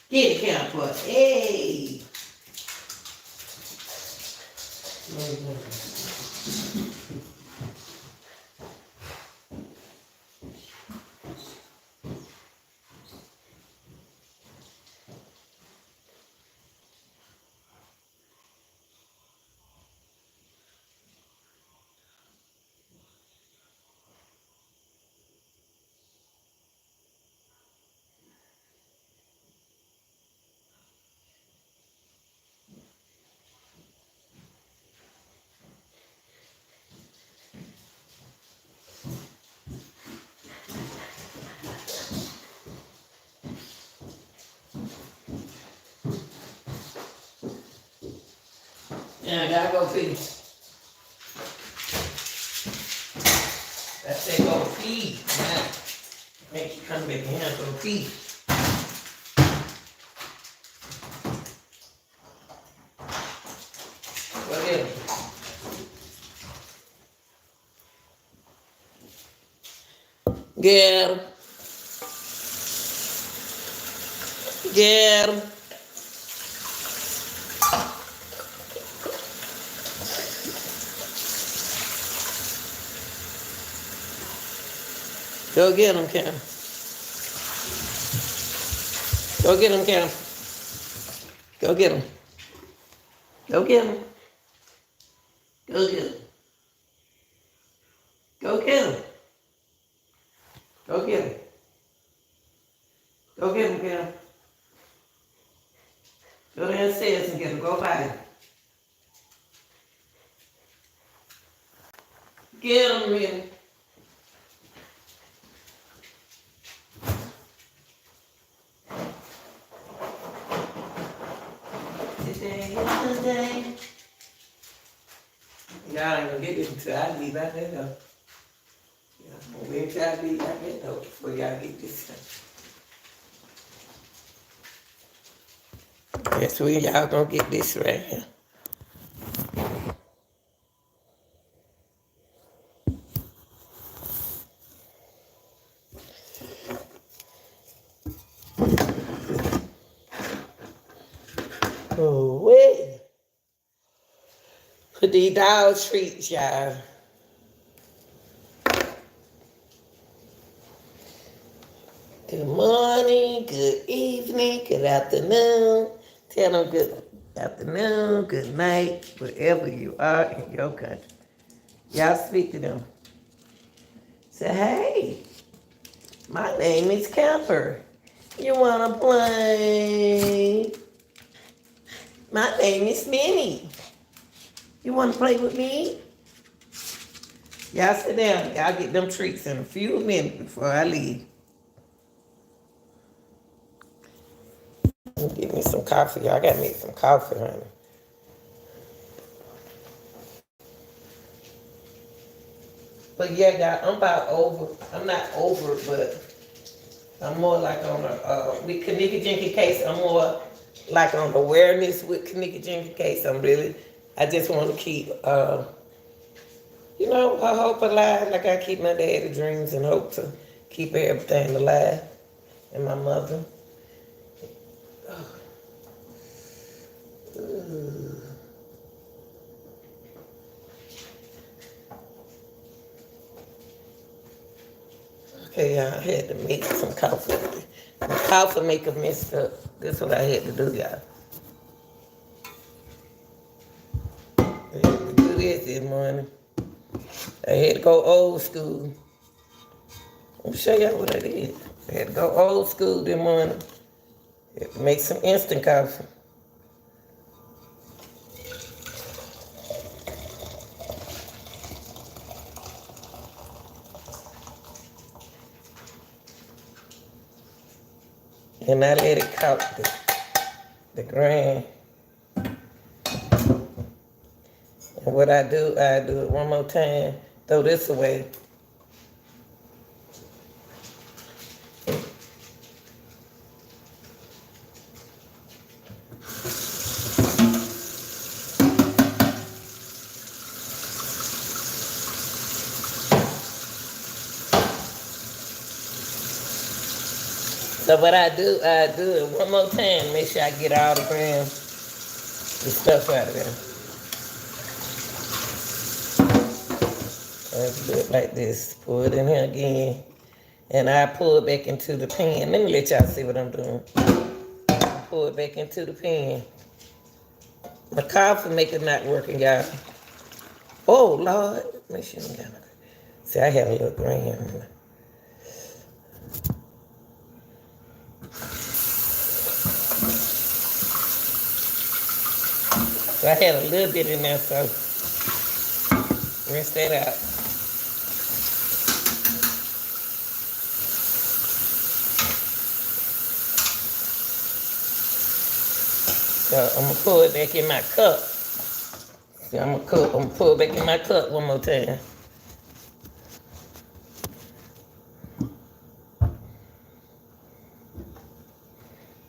Get it, counterpart. Hey. Yeah, I gotta go feed. I said go feed. Now, make you come back in here and go feed. Whatever. Get him. Get him. Go get him, Cam. Go get him, Cam. Go get him. Go get him. Go get him. Go get him. Go get him. Go get him, Cam. Go downstairs and get him. Go by him. Get him, man. Today. Y'all ain't gonna get this until I leave out there though. Yeah, wait until I leave out there though before y'all get this. That's where y'all gonna get this right here. Oh, wait. Put these dog treats, y'all. Good morning, good evening, good afternoon. Tell them good afternoon, good night, wherever you are in your country. Y'all speak to them. Say, hey, my name is Camper. You wanna play? My name is Minnie. You want to play with me? Y'all sit down. Y'all get them treats in a few minutes before I leave. Give me some coffee. Y'all got to make some coffee, honey. But yeah, y'all, I'm about over. I'm not over, but I'm more like on a, with Neka Jenkin case, I'm more like on awareness with Neka Jenkin case. I just want to keep, her hope alive, like I keep my daddy dreams and hope to keep everything alive, and my mother. Okay, y'all, I had to make some coffee. The coffee maker messed up. That's what I had to do, y'all. I had to do this morning. I had to go old school. Let me show y'all what I did. I had to go old school this morning. I had to make some instant coffee. And I let it coat the grain. And what I do it one more time. Throw this away. So what I do it one more time. Make sure I get all the stuff out of there. Let's do it like this. Pour it in here again. And I pull it back into the pan. Let me let y'all see what I'm doing. Pull it back into the pan. My coffee maker not working, y'all. Oh, Lord. Make sure you got it. See, I had a little green. So I had a little bit in there, so rinse that out. So I'm gonna pour it back in my cup. See, I'm gonna pour it back in my cup one more time.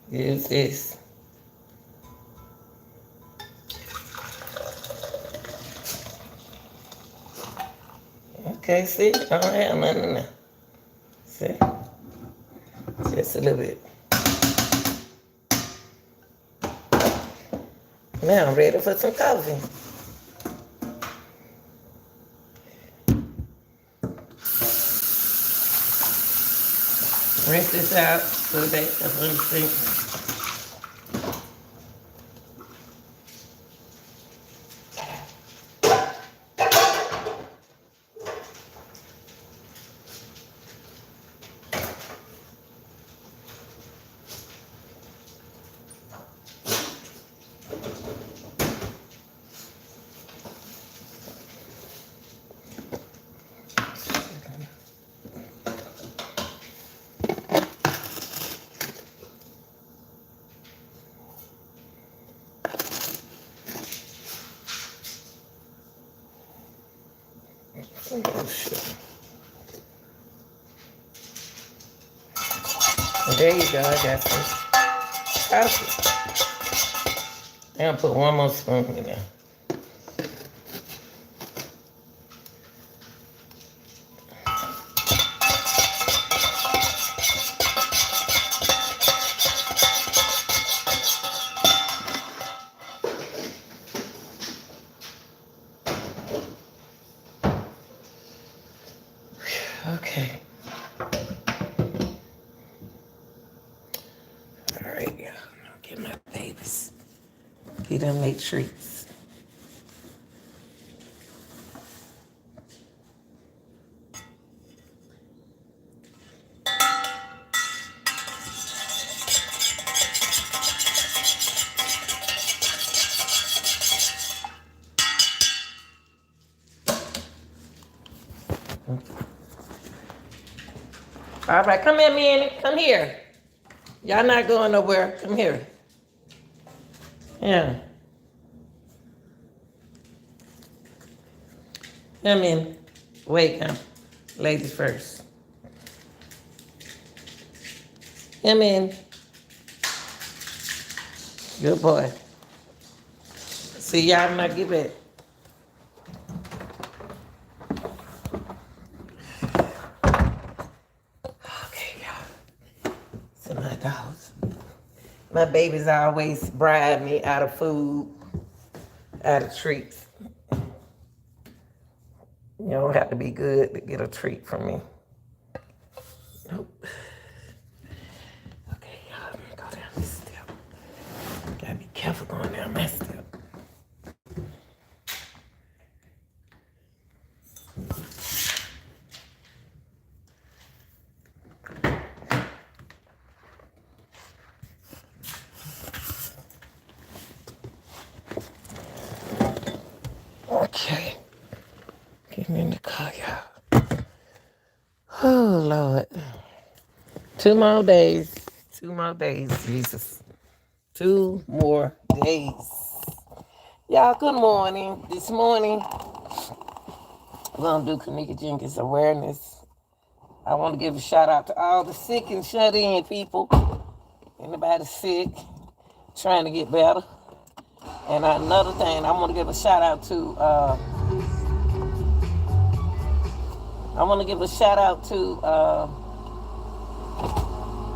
Use this. Okay, see, I don't have nothing in there. See, just a little bit. Now I'm ready for some coffee. Rinse this out, put it back up on the sink. Oh, shit. Well, there you go, I got some coffee. I'm gonna put one more spoon in there. Okay. All right, yeah. I'll get my babies. He done make treats. All right, come here, Manny. Come here. Y'all not going nowhere. Come here. Yeah. Come in. Wait, come. Ladies first. Come in. Good boy. See, y'all not get back. Okay, y'all. So my dogs. My babies always bribe me out of food, out of treats. You don't have to be good to get a treat from me. Nope. Okay, y'all, I'm gonna go down this step. Gotta be careful going down that step. Okay. Get me in the car, y'all. Oh, Lord. 2 more days. 2 more days, Jesus. 2 more days. Y'all, good morning. This morning, we're going to do Neka Jenkins awareness. I want to give a shout out to all the sick and shut in people. Anybody sick, trying to get better. And another thing, I want to give a shout out to,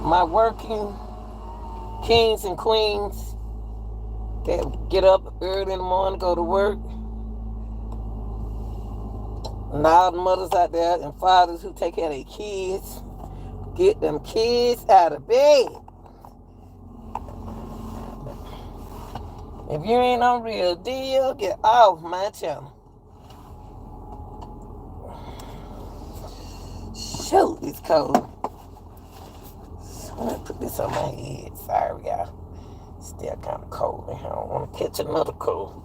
my working kings and queens that get up early in the morning, go to work, and all the mothers out there and fathers who take care of their kids, get them kids out of bed. If you ain't on Real Deal, get off my channel. Shoot, it's cold. So I'm gonna put this on my head. Sorry, y'all. Still kind of cold in here. I don't want to catch another cold.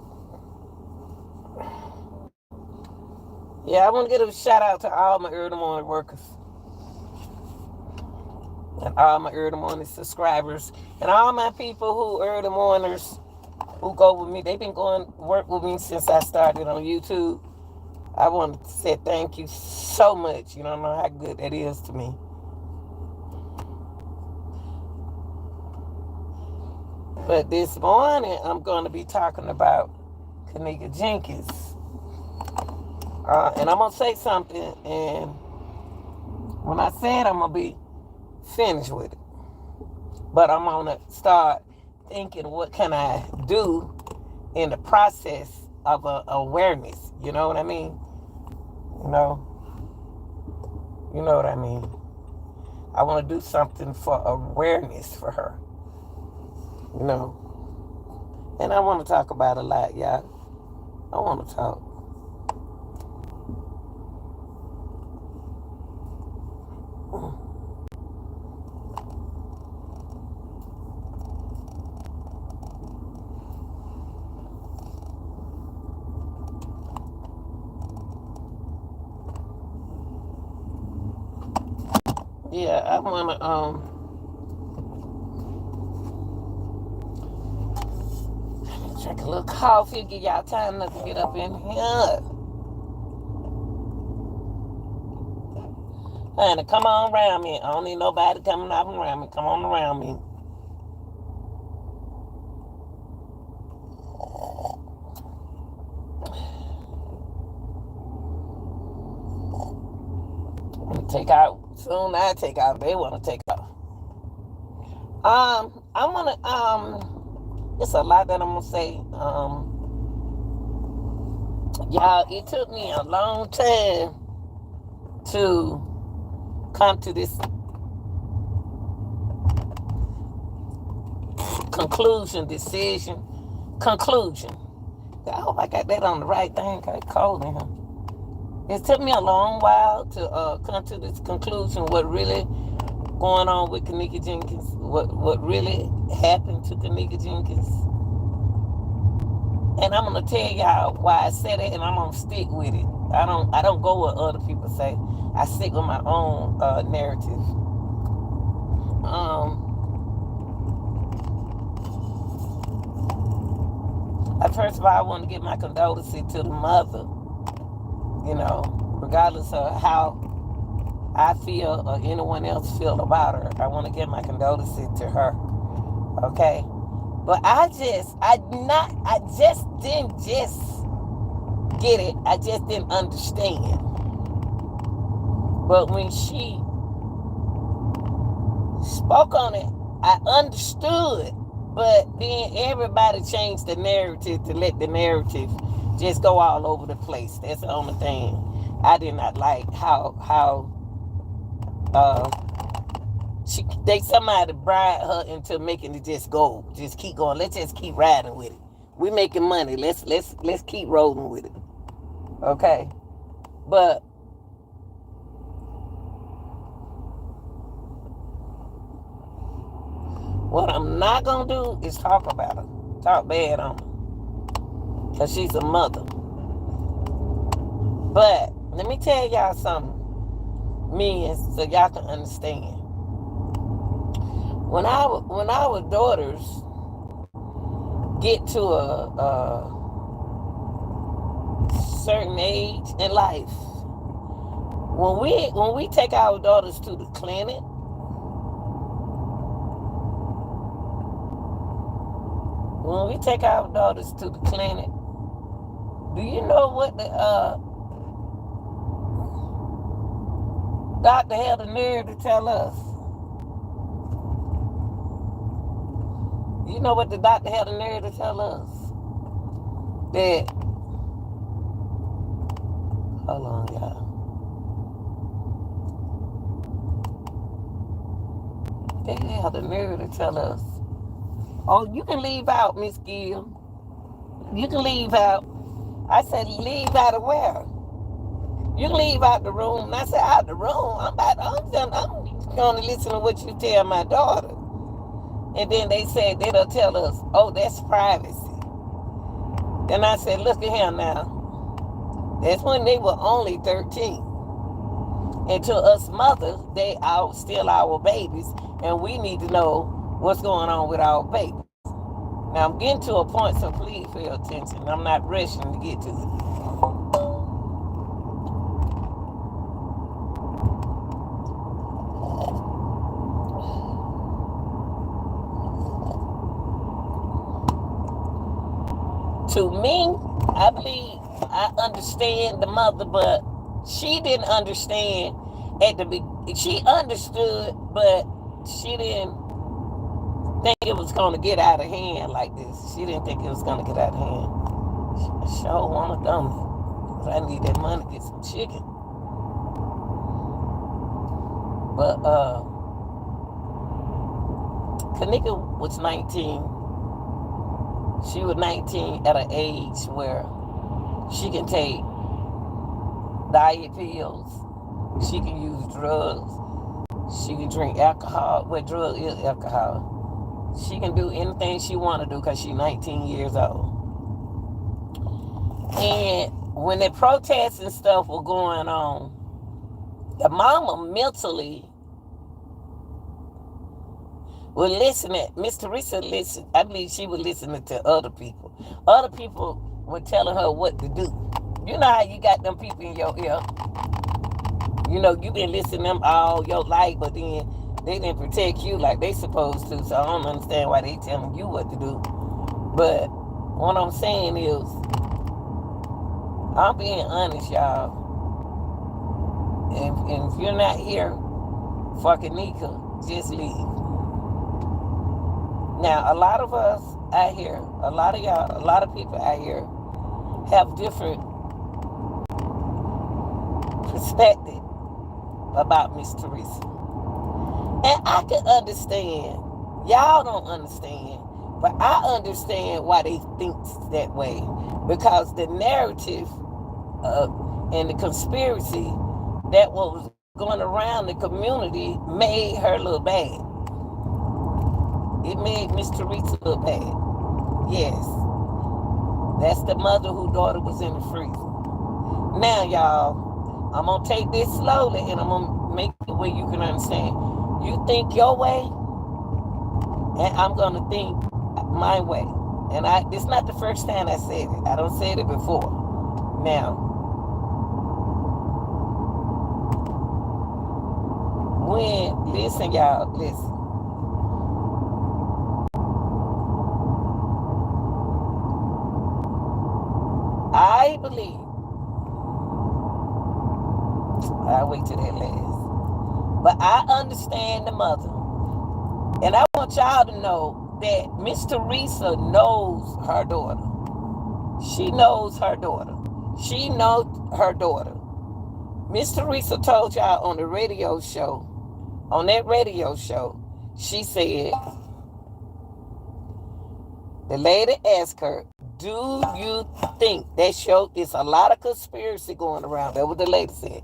Yeah, I want to give a shout out to all my early morning workers and all my early morning subscribers and all my people who early morners who go with me. They've been going to work with me since I started on YouTube. I want to say thank you so much. You don't know how good that is to me. But this morning, I'm going to be talking about Neka Jenkins. And I'm going to say something, and when I say it, I'm going to be finished with it. But I'm going to start thinking, what can I do in the process of awareness? You know what I mean? You know what I mean? I want to do something for awareness for her. You know? And I want to talk about a lot, y'all. I want to talk. Yeah, I want to, drink a little coffee, give y'all time not to get up in here. Honey, come on around me. I don't need nobody coming up around me. Come on around me. Take out. Soon I take out. They want to take out. I want to, it's a lot that I'm going to say. Y'all, it took me a long time to come to this conclusion. I hope I got that on the right thing. It's cold in here. It took me a long while to come to this conclusion, what really going on with Neka Jenkins, what really happened to Neka Jenkins. And I'm gonna tell y'all why I said it, and I'm gonna stick with it. I don't go with other people say. I stick with my own narrative. First of all, I want to give my condolences to the mother. You know, regardless of how I feel or anyone else feel about her, I want to give my condolences to her. Okay? But I just didn't get it. I just didn't understand. But when she spoke on it, I understood. But then everybody changed the narrative to let the narrative just go all over the place. That's the only thing I did not like. How somebody bribed her into making it just go, just keep going. Let's just keep riding with it. We making money. Let's keep rolling with it. Okay, but what I'm not gonna do is talk about her, talk bad on her, because she's a mother. But let me tell y'all something, men, so y'all can understand. When our daughters get to a certain age in life, when we take our daughters to the clinic, do you know what the doctor had the nerve to tell us? You know what the doctor had the nerve to tell us? That, hold on, y'all. They had the nerve to tell us, oh, you can leave out, Miss Gill. You can leave out. I said, leave out of where? You can leave out the room. And I said, out the room? I'm going to listen to what you tell my daughter. And then they said, they'll tell us, oh, that's privacy. Then I said, look at him now. That's when they were only 13. And to us mothers, they are still our babies, and we need to know what's going on with our babies. Now, I'm getting to a point, so please pay attention. I'm not rushing to get to it. To me, I believe I understand the mother, but she didn't understand at the beginning. She understood, but she didn't think it was going to get out of hand like this. She didn't think it was going to get out of hand. She sure want to dumb me, because I need that money to get some chicken. But Kanika was 19. She was 19 at an age where she can take diet pills. She can use drugs. She can drink alcohol. Well, drug is alcohol. She can do anything she want to do because she's 19 years old. And when the protests and stuff were going on, the mama mentally would listen. Miss Teresa listened. I believe she was listening to other people. Other people were telling her what to do. You know how you got them people in your ear. You know, you been listening to them all your life, but then they didn't protect you like they supposed to. So I don't understand why they telling you what to do. But what I'm saying is, I'm being honest, y'all. And if you're not here for Neka, just leave. Now, a lot of us out here, a lot of y'all, a lot of people out here have different perspective about Miss Teresa. And I can understand. Y'all don't understand. But I understand why they think that way. Because the narrative and the conspiracy that was going around the community made her look bad. It made Miss Teresa look bad. Yes. That's the mother whose daughter was in the freezer. Now, y'all, I'm going to take this slowly and I'm going to make it where you can understand. You think your way, and I'm going to think my way. And it's not the first time I said it. I don't said it before. Now, listen, y'all, listen. I believe, I'll wait till that last, but I understand the mother. And I want y'all to know that Miss Teresa knows her daughter. She knows her daughter. She knows her daughter. Miss Teresa told y'all on the radio show, on that radio show, she said, the lady asked her, do you think that show is a lot of conspiracy going around? That's what the lady said.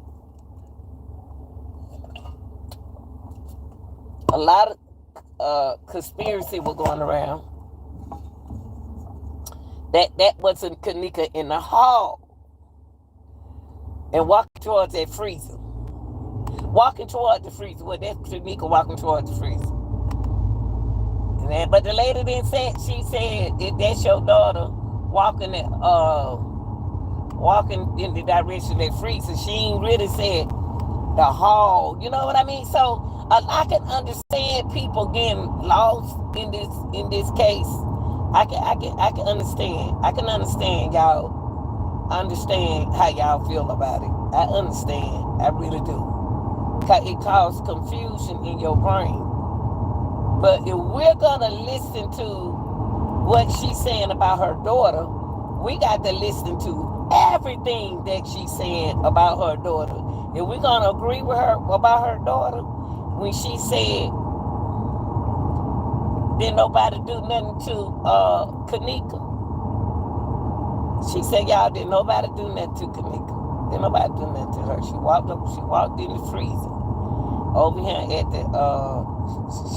A lot of conspiracy was going around. That wasn't Kanika in the hall and walking towards that freezer. Walking towards the freezer. Well, that's Kanika walking towards the freezer. But the lady didn't say it. She said that's your daughter walking in the direction of that freezer. She ain't really said the hall. You know what I mean? So I can understand people getting lost in this case. I can understand. I can understand y'all. I understand how y'all feel about it. I understand. I really do. It causes confusion in your brain. But if we're gonna listen to what she's saying about her daughter, we got to listen to everything that she's saying about her daughter. If we're going to agree with her about her daughter, when she said, didn't nobody do nothing to Kanika? She said, y'all, didn't nobody do nothing to Kanika. Didn't nobody do nothing to her. She walked in the freezer. Over here at the,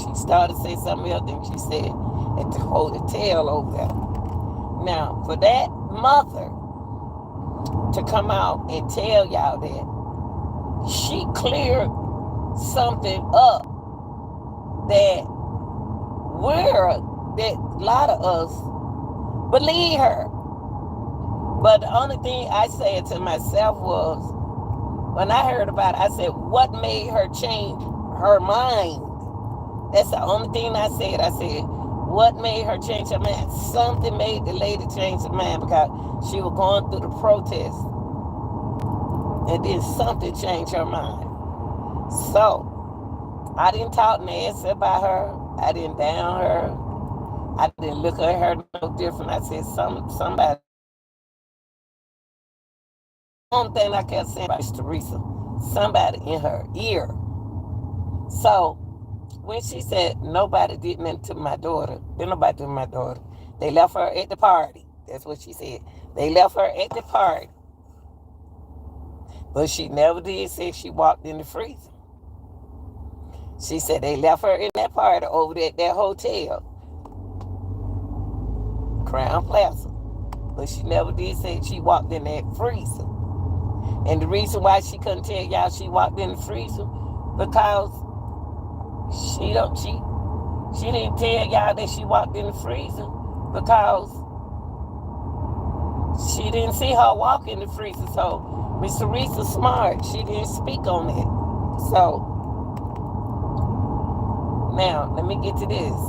she started to say something else, and she said, at the hotel over there. Now, for that mother to come out and tell y'all that, she cleared something up that a lot of us believe her. But the only thing I said to myself was, when I heard about it, I said, what made her change her mind? That's the only thing I said. I said, what made her change her mind? Something made the lady change her mind, because she was going through the protest. And then something changed her mind. So, I didn't talk nasty about her. I didn't down her. I didn't look at her no different. I said, somebody. The only thing I kept saying about Teresa, somebody in her ear. So, when she said nobody did nothing to my daughter, didn't nobody do my daughter. They left her at the party. That's what she said. They left her at the party. But she never did say she walked in the freezer. She said they left her in that party over there at that hotel, Crown Plaza. But she never did say she walked in that freezer. And the reason why she couldn't tell y'all she walked in the freezer, because she didn't tell y'all that she walked in the freezer, because she didn't see her walk in the freezer. So Miss Teresa smart. She didn't speak on it. So now let me get to this.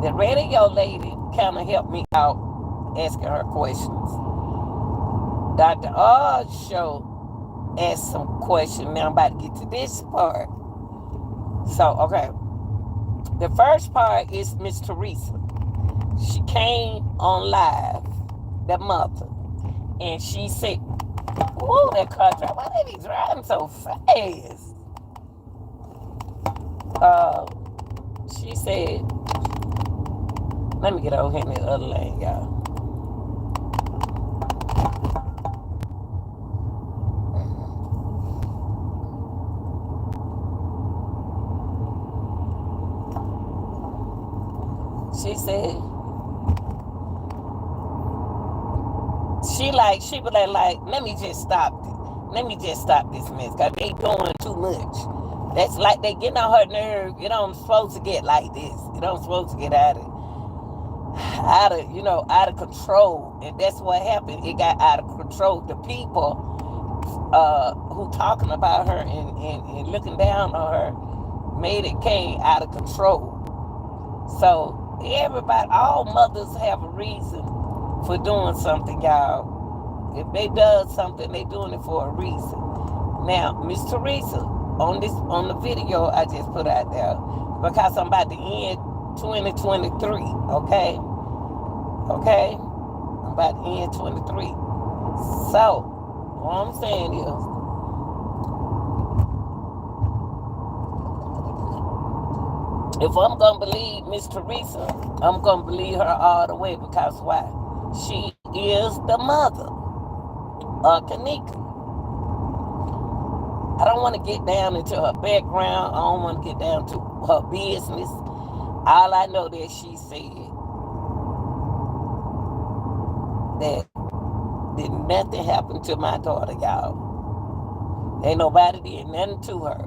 The radio lady kind of helped me out asking her questions. Dr. Oz show asked some questions. Now I'm about to get to this part. So, okay. The first part is Miss Teresa. She came on live, the mother, and she said, "Ooh, that car drive. Why they be driving so fast?" She said, let me get over here in the other lane, y'all. She said, she was like, let me just stop this. Let me just stop this mess, because they doing too much. That's like they getting on her nerve. You don't supposed to get like this. You don't supposed to get out of control. And that's what happened. It got out of control. The people who talking about her and looking down on her made it came out of control. So everybody, all mothers have a reason for doing something, y'all. If they does something, they doing it for a reason. Now, Miss Teresa, on the video I just put out there, because I'm about to end 2023, okay? Okay? I'm about to end 23. So, what I'm saying is, if I'm going to believe Miss Teresa, I'm going to believe her all the way, because why? She is the mother of Kanika. I don't want to get down into her background. I don't want to get down to her business. All I know that she said that did nothing happen to my daughter, y'all. Ain't nobody did nothing to her.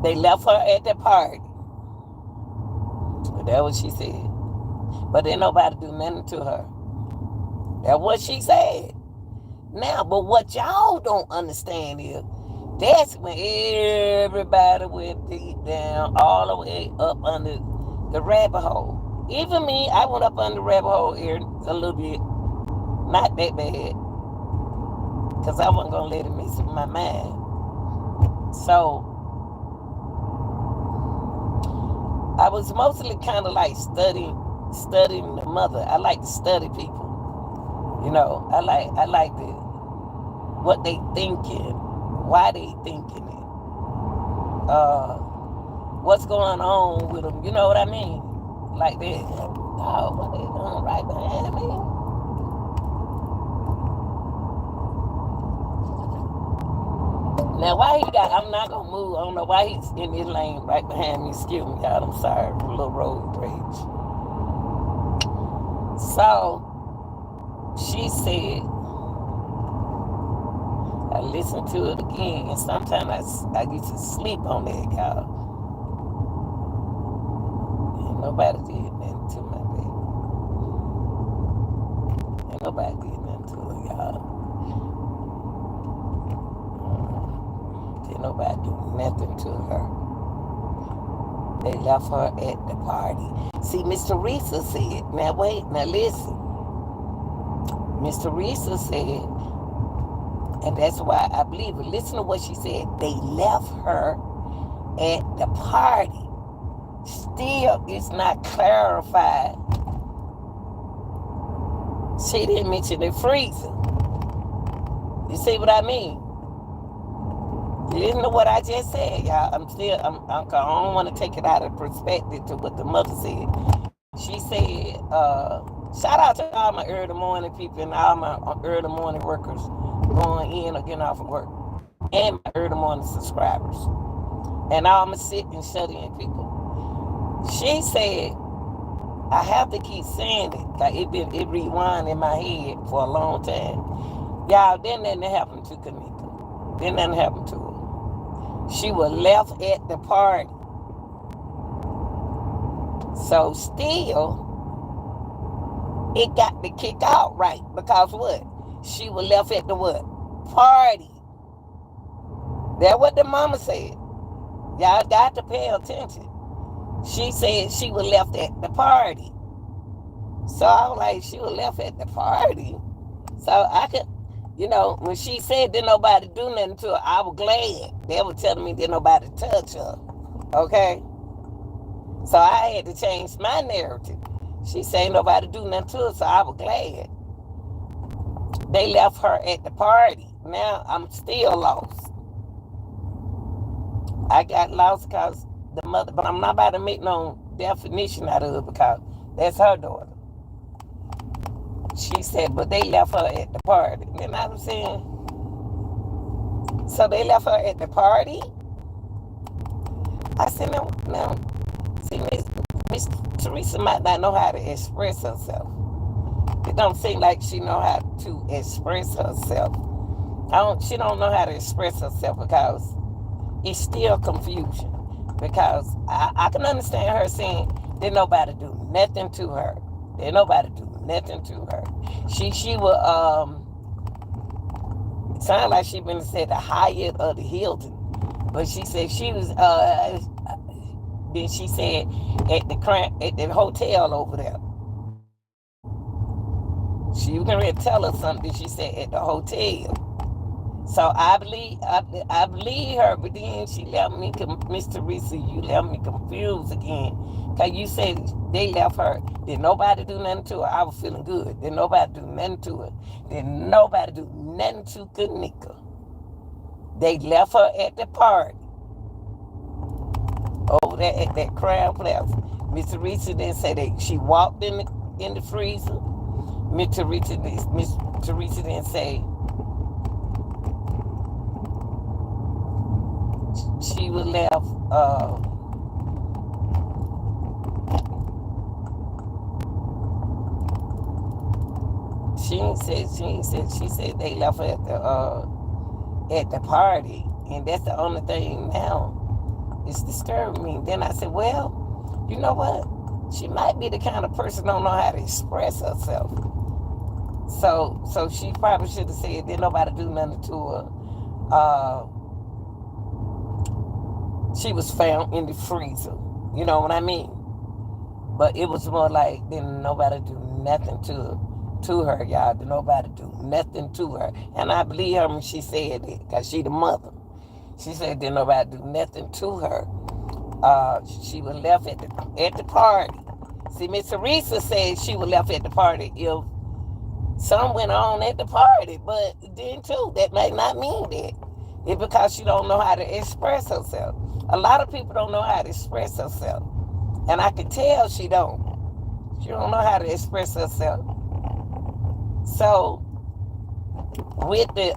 They left her at the party. That's what she said. But ain't nobody do nothing to her. That's what she said. Now, but what y'all don't understand is, that's when everybody went deep down, all the way up under the rabbit hole. Even me, I went up under the rabbit hole here a little bit. Not that bad. Because I wasn't going to let it mess with my mind. So I was mostly kind of like studying the mother. I like to study people. You know, I like what they thinking, why they thinking it, what's going on with them. You know what I mean? Like that. Oh, what they doing right behind me? Now, why he got, I'm not going to move. I don't know why he's in his lane right behind me. Excuse me, y'all. I'm sorry. A little road rage. So, she said, I listened to it again, and sometimes I used to sleep on that, y'all. Ain't nobody did nothing to my baby. Ain't nobody did nothing to her, y'all. Did nobody do nothing to her. They left her at the party. See, Miss Teresa said, now wait, now listen. Miss Teresa said, and that's why I believe it. Listen to what she said. They left her at the party. Still, it's not clarified. She didn't mention the freezer. You see what I mean? Listen to what I just said, y'all. I don't want to take it out of perspective to what the mother said. She said, shout out to all my early morning people and all my early morning workers going in or getting off of work, and my early morning subscribers, and all my sit and shut in people. She said, I have to keep saying it, like it rewind in my head for a long time. Y'all, then nothing happened to Kanika. Then nothing happened to her. She was left at the party. So still, it got to kick out right, because what? She was left at the what? Party. That's what the mama said. Y'all got to pay attention. She said she was left at the party. So I was like, she was left at the party. So I could, you know, when she said didn't nobody do nothing to her, I was glad. They were telling me didn't nobody touch her. Okay? So I had to change my narrative. She said nobody do nothing to her, so I was glad. They left her at the party. Now I'm still lost. I got lost because the mother, but I'm not about to make no definition out of it because that's her daughter. She said, but they left her at the party. You know what I'm saying? So they left her at the party? I said, no. See, Miss Teresa might not know how to express herself. It don't seem like she know how to express herself. She don't know how to express herself because it's still confusion. Because I can understand her saying, did nobody do nothing to her. Did nobody do nothing to her. She will, it sounded like she been said the Hyatt or the Hilton. But she said she was, then she said at the hotel over there. She was going to tell her something. She said at the hotel. So I believe her, but then she left me, Miss Teresa, you left me confused again. Because you said they left her. Did nobody do nothing to her? I was feeling good. Did nobody do nothing to her? Did nobody do nothing to Kanika? They left her at the party. Over there at that Crown Plaza. Miss Teresa didn't say that she walked in the freezer. Miss Teresa didn't say she was left. She said they left her at the party, and that's the only thing now. It's disturbing me. Then I said, well, you know what? She might be the kind of person who don't know how to express herself. So she probably should have said, didn't nobody do nothing to her. She was found in the freezer. You know what I mean? But it was more like, didn't nobody do nothing to her, y'all. Did nobody do nothing to her. And I believe her when she said it, because she the mother. She said didn't nobody do nothing to her. She was left at the party. See, Miss Teresa said she was left at the party if some went on at the party, but then too, that may not mean that. It's because she don't know how to express herself. A lot of people don't know how to express herself. And I can tell she don't. She don't know how to express herself. So, with the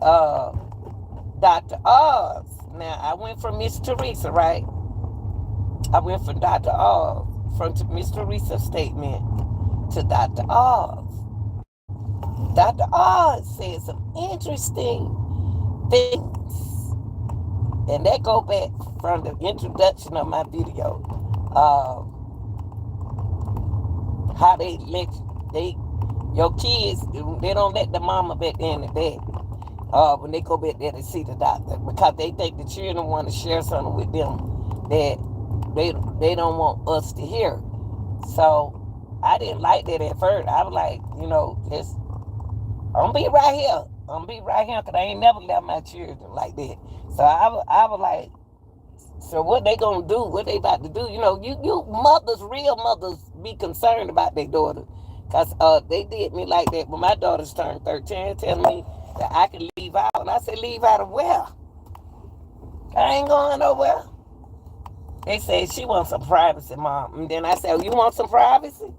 Dr. Oz, now I went from Miss Teresa, right? I went from Dr. Oz, from Miss Teresa's statement to Dr. Oz. Dr. Oz said some interesting things. And that go back from the introduction of my video. How your kids, they don't let the mama back there in the bed when they go back there to see the doctor, because they think the children want to share something with them that they don't want us to hear. So I didn't like that at first. I was like, just I'm gonna be right here. I'm gonna be right here, because I ain't never left my children like that. So I was like, so what they gonna do? What they about to do? You mothers, real mothers, be concerned about their daughter, because they did me like that when my daughters turned 13, telling me that I can leave out, and I said, leave out of where? I ain't going nowhere. They said she wants some privacy, Mom, and then I said, oh, you want some privacy?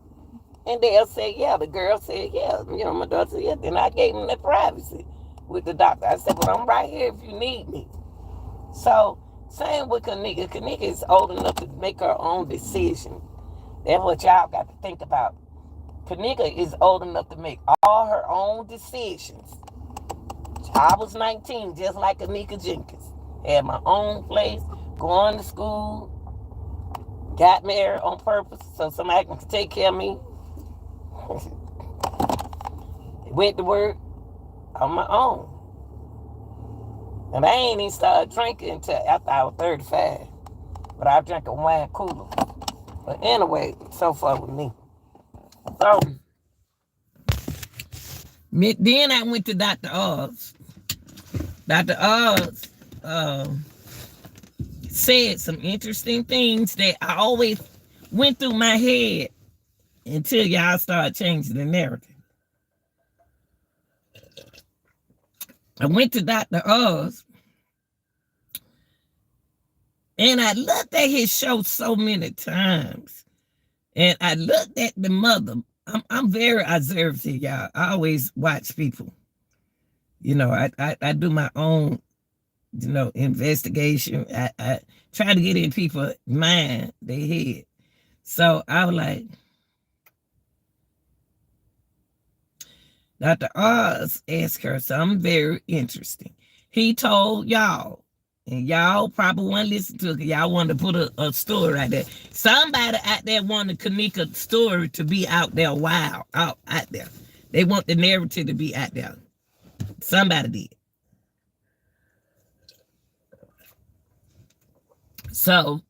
And they'll say, yeah. The girl said, yeah. My daughter said, yeah. Then I gave them the privacy with the doctor. I said, well, I'm right here if you need me. So, same with Kanika. Kanika is old enough to make her own decision. That's what y'all got to think about. Kanika is old enough to make all her own decisions. I was 19, just like Kanika Jenkins. Had my own place, going to school, got married on purpose so somebody can take care of me. Went to work on my own. And I ain't even started drinking until after I was 35. But I drank a wine cooler. But anyway, so far with me. So, then I went to Dr. Oz. Dr. Oz said some interesting things that I always went through my head until y'all start changing the narrative. I went to Dr. Oz, and I looked at his show so many times, and I looked at the mother. I'm very observant, y'all. I always watch people. I do my own, investigation. I try to get in people's mind, their head. So I was like, Dr. Oz asked her something very interesting. He told y'all, and y'all probably want to listen to it, because y'all wanted to put a story right there. Somebody out there wanted Kanika's story to be out there wild, out there. They want the narrative to be out there. Somebody did. So,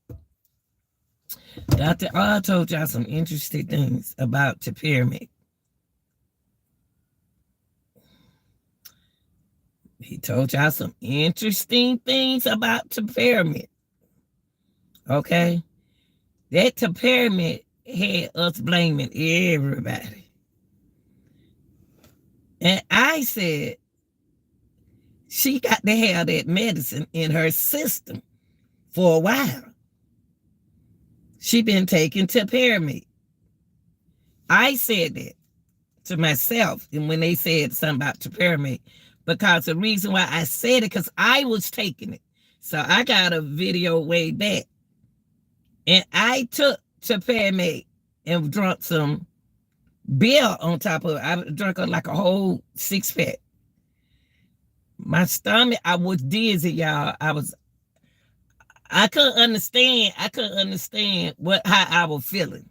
Dr. Oz told y'all some interesting things about Topiramate. He told y'all some interesting things about Topiramate. Okay? That Topiramate had us blaming everybody. And I said, she got to have that medicine in her system for a while. She been taking Topiramate. I said that to myself, and when they said something about Topiramate, because the reason why I said it, because I was taking it. So I got a video way back. And I took Topiramate and drunk some beer on top of it. I drank like a whole 6-pack. My stomach, I was dizzy, y'all. I couldn't understand how I was feeling.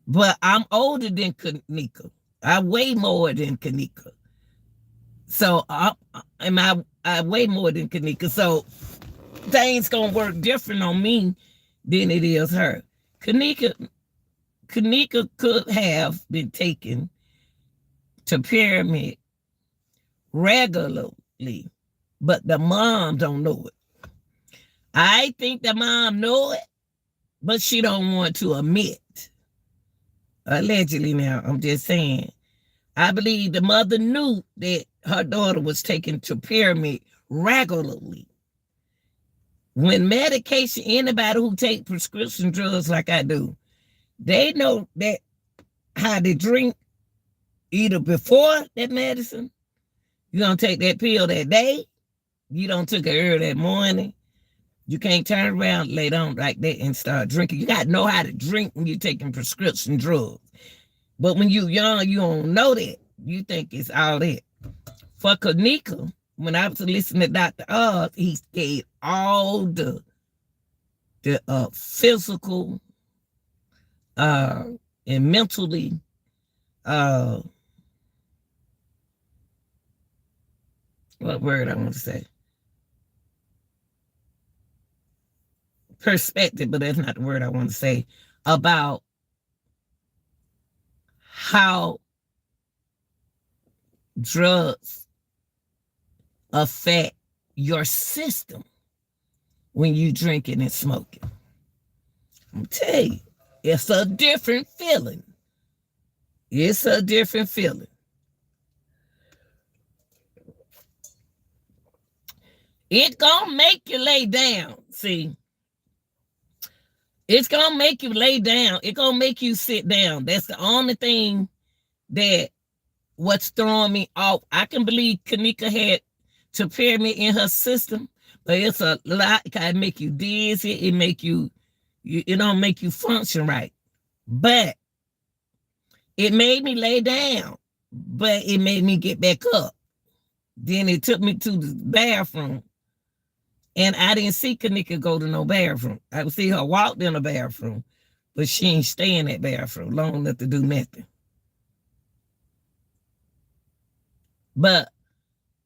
But I'm older than Kanika. I weigh more than Kanika. So I weigh more than Kanika. So things gonna work different on me than it is her. Kanika could have been taken Topiramate regularly but the mom don't know it. I think the mom know it, but she don't want to admit. Allegedly now, I'm just saying. I believe the mother knew that her daughter was taking Topiramate regularly. When medication, anybody who take prescription drugs like I do, they know that how they drink either before that medicine, you don't take that pill that day, you don't took it early that morning, you can't turn around later on like that and start drinking. You got to know how to drink when you're taking prescription drugs. But when you're young, you don't know that. You think it's all that. For Kanika, when I was listening to Dr. Oz, he gave all the physical and mentally what word I want to say? Perspective, but that's not the word I want to say, about how drugs affect your system when you drinking and smoking. I'm tell you, it's a different feeling. It's a different feeling. It gonna make you lay down. See, it's gonna make you lay down. It gonna make you sit down. That's the only thing that what's throwing me off. I can believe Kanika had Topiramate in her system, but it's a lot. It can make you dizzy. It make you, it don't make you function right. But it made me lay down, but it made me get back up. Then it took me to the bathroom. And I didn't see Kanika go to no bathroom. I would see her walk in the bathroom, but she ain't stay in that bathroom long enough to do nothing. But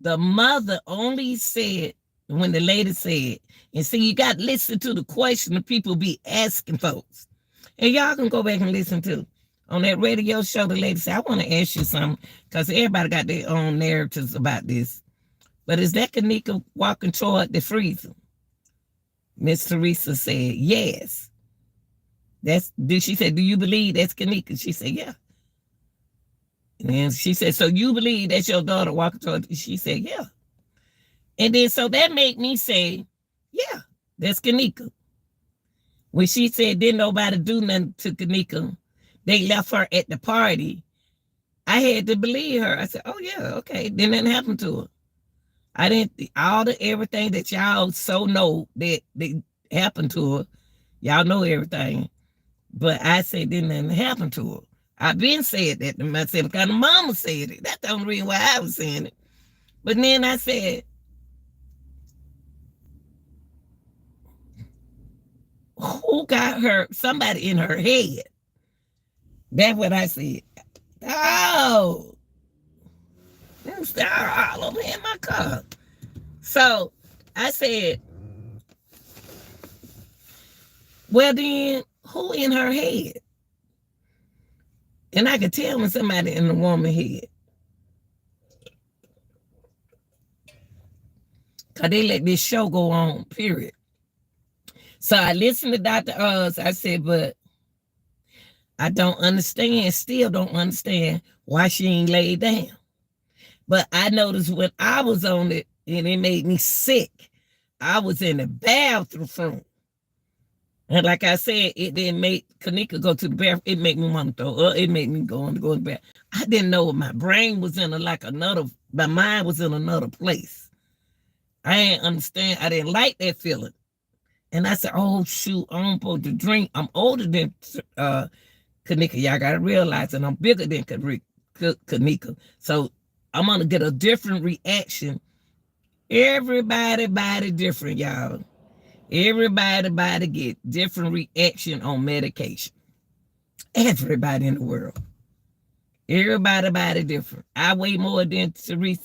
the mother only said, when the lady said, and see, you got to listen to the question the people be asking folks. And y'all can go back and listen to. On that radio show, the lady said, I want to ask you something, because everybody got their own narratives about this. But is that Kanika walking toward the freezer? Miss Teresa said, yes. She said, do you believe that's Kanika? She said, yeah. And she said, so you believe that's your daughter walking toward? She said, yeah. And then so that made me say, yeah, that's Kanika. When she said, didn't nobody do nothing to Kanika, they left her at the party, I had to believe her. I said, oh yeah, okay, then nothing happened to her. I didn't, everything that y'all so know that happened to her, y'all know everything. But I said, didn't nothing happen to her. I've been saying that to myself because the mama said it. That's the only reason why I was saying it. But then I said, who got her? Somebody in her head. That's what I said. Oh, them stars all over in my car. So I said, well then, who in her head? And I could tell when somebody in the woman's head. Because they let this show go on, period. So I listened to Dr. Oz. I said, but I don't understand, still don't understand why she ain't laid down. But I noticed when I was on it, and it made me sick, I was in the bathroom. And like I said, it didn't make Kanika go to the bathroom. It made me want to throw up. It made me go to the bathroom. I didn't know my brain was in my mind was in another place. I didn't understand. I didn't like that feeling. And I said, oh, shoot, I'm supposed to drink. I'm older than Kanika. Y'all got to realize, and I'm bigger than Kanika. So I'm going to get a different reaction. Everybody different, y'all. Everybody get different reaction on medication. Everybody in the world. Everybody different. I weigh more than Kanika,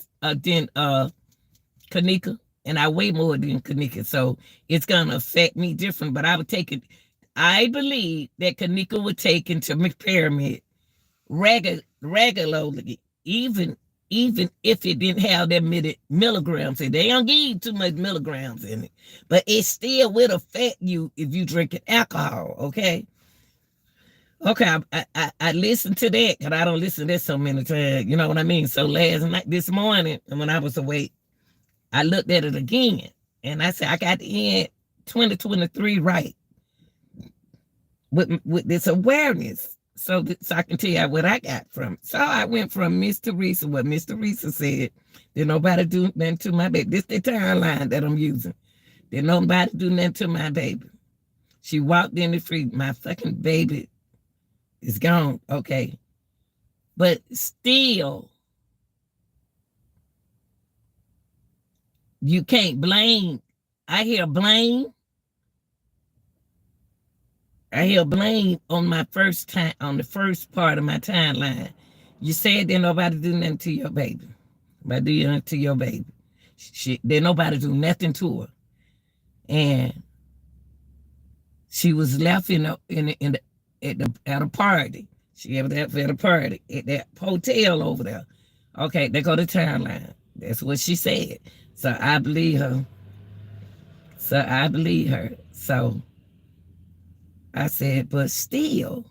and I weigh more than Kanika. So it's going to affect me different, but I would take it. I believe that Kanika would take into Topiramate regularly, even even if it didn't have that many milligrams in it. They don't give you too much milligrams in it, but it still will affect you if you drinking alcohol, okay? Okay, I listened to that, because I don't listen to that so many times, you know what I mean? So last night, this morning, when I was awake, I looked at it again, and I said, I got the end 2023 right with this awareness. So I can tell you what I got from it. So I went from Miss Teresa, what Miss Teresa said, did nobody do nothing to my baby. This the timeline that I'm using. Did nobody do nothing to my baby. She walked in the street, my fucking baby is gone, okay. But still, you can't blame. I hear blame on my first time, on the first part of my timeline. You said that nobody do nothing to your baby. Nobody do nothing to your baby. Did nobody do nothing to her. And she was left at a party. She was left at a party at that hotel over there. Okay, they go to timeline. That's what she said. So I believe her. So I said, but still,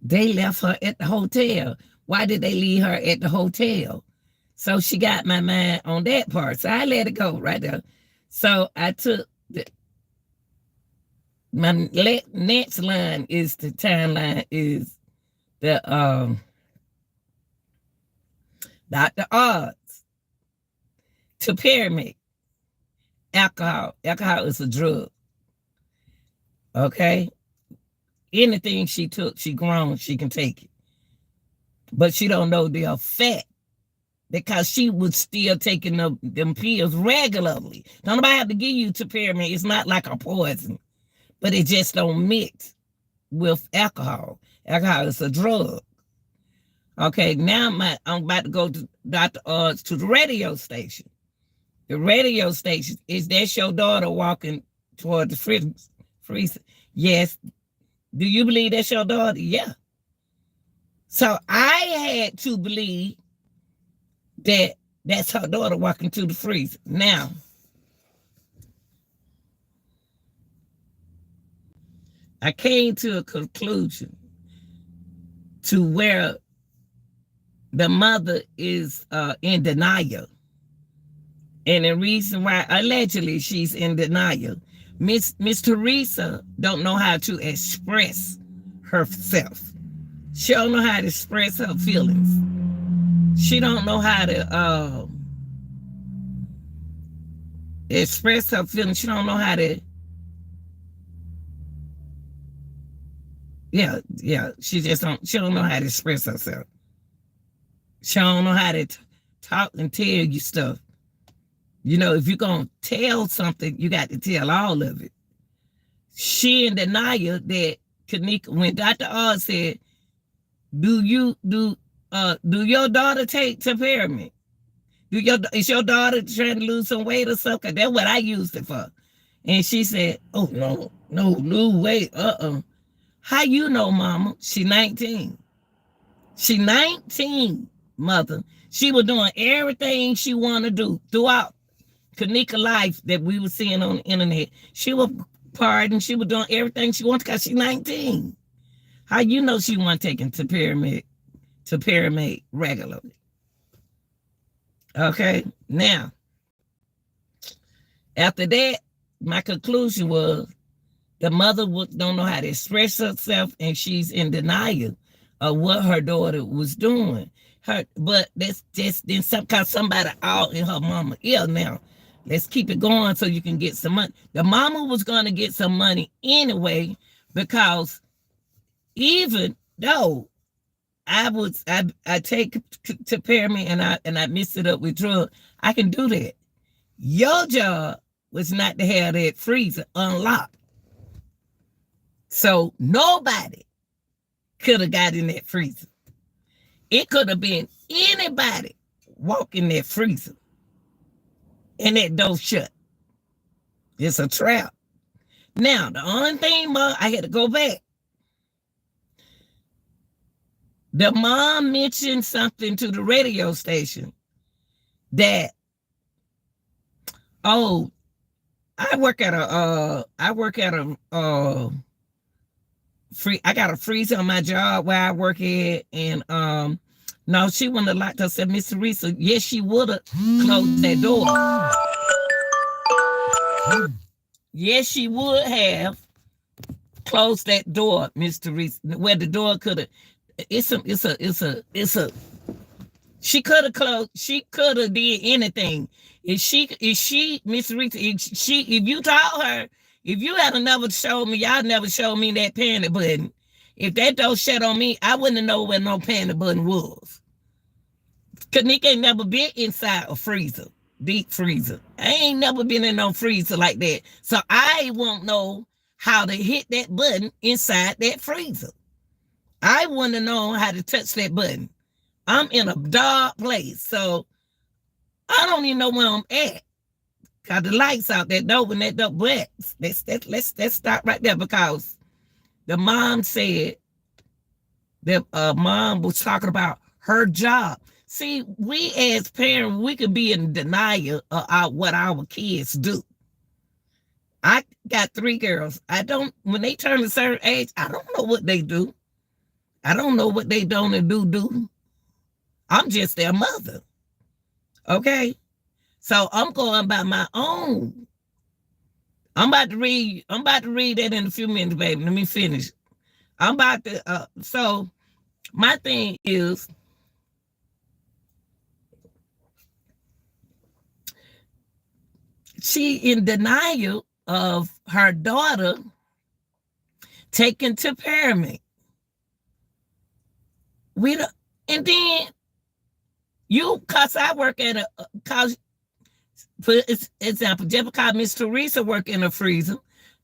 they left her at the hotel. Why did they leave her at the hotel? So she got my mind on that part. So I let it go right there. So I took my next line is the timeline is the Dr. Oz, Topiramate, alcohol. Alcohol is a drug. Okay? Anything she took, she grown, she can take it. But she don't know the effect because she was still taking them pills regularly. Don't nobody have to give you Topiramate. It's not like a poison, but it just don't mix with alcohol. Alcohol is a drug. Okay, now I'm about to go to Dr. Oz to the radio station. The radio station, is that your daughter walking toward the freezer? Yes. Do you believe that's your daughter? Yeah. So I had to believe that that's her daughter walking to the freezer. Now, I came to a conclusion to where the mother is in denial. And the reason why allegedly she's in denial, Miss Teresa don't know how to express herself. She don't know how to express her feelings. She don't know how to express her feelings. She don't know how to, she don't know how to express herself. She don't know how to talk and tell you stuff. You know, if you're going to tell something, you got to tell all of it. She in denial that Kanika, when Dr. Oz said, do your daughter take Topiramate? Is your daughter trying to lose some weight or something? That's what I used it for. And she said, oh, no, lose weight, How you know, mama? She 19. She 19, mother. She was doing everything she wanted to do throughout Kanika life that we were seeing on the internet. She was partying. She was doing everything she wanted because she's 19. How you know she wasn't taking Topiramate regularly? Okay, now, after that, my conclusion was the mother don't know how to express herself, and she's in denial of what her daughter was doing. But that's just then somebody out in her mama ear now. Let's keep it going so you can get some money. The mama was going to get some money anyway, because even though I take Topiramate and I mix it up with drugs, I can do that. Your job was not to have that freezer unlocked. So nobody could have got in that freezer. It could have been anybody walking that freezer and that door shut. It's a trap. Now, the only thing, I had to go back. The mom mentioned something to the radio station that, oh, I work at a I got a freezer on my job where I work at, and no, she wouldn't have liked us. Said, Miss Teresa, yes, she would have closed that door. Yes, she would have closed that door, Miss Teresa, where the door could have. It's a. She could have closed. She could have did anything. If she, Miss Teresa, if you told her, if you had never showed me, y'all never showed me that panic button. If that door shut on me, I wouldn't know where no panic button was. Cause Nick ain't never been inside a freezer, deep freezer. I ain't never been in no freezer like that. So I won't know how to hit that button inside that freezer. I wouldn't have known how to touch that button. I'm in a dark place, so I don't even know where I'm at. Got the lights out that door when that door breaks. Let's stop right there, because the mom said that mom was talking about her job. See, we as parents, we could be in denial of what our kids do. I got 3 girls. When they turn a certain age, I don't know what they do. I don't know what they don't do. I'm just their mother. Okay? So I'm going by my own. I'm about to read that in a few minutes, baby. Let me finish. I'm about to, so my thing is, she in denial of her daughter taking Topiramate. And then cause I work at for example, just because Miss Teresa work in a freezer,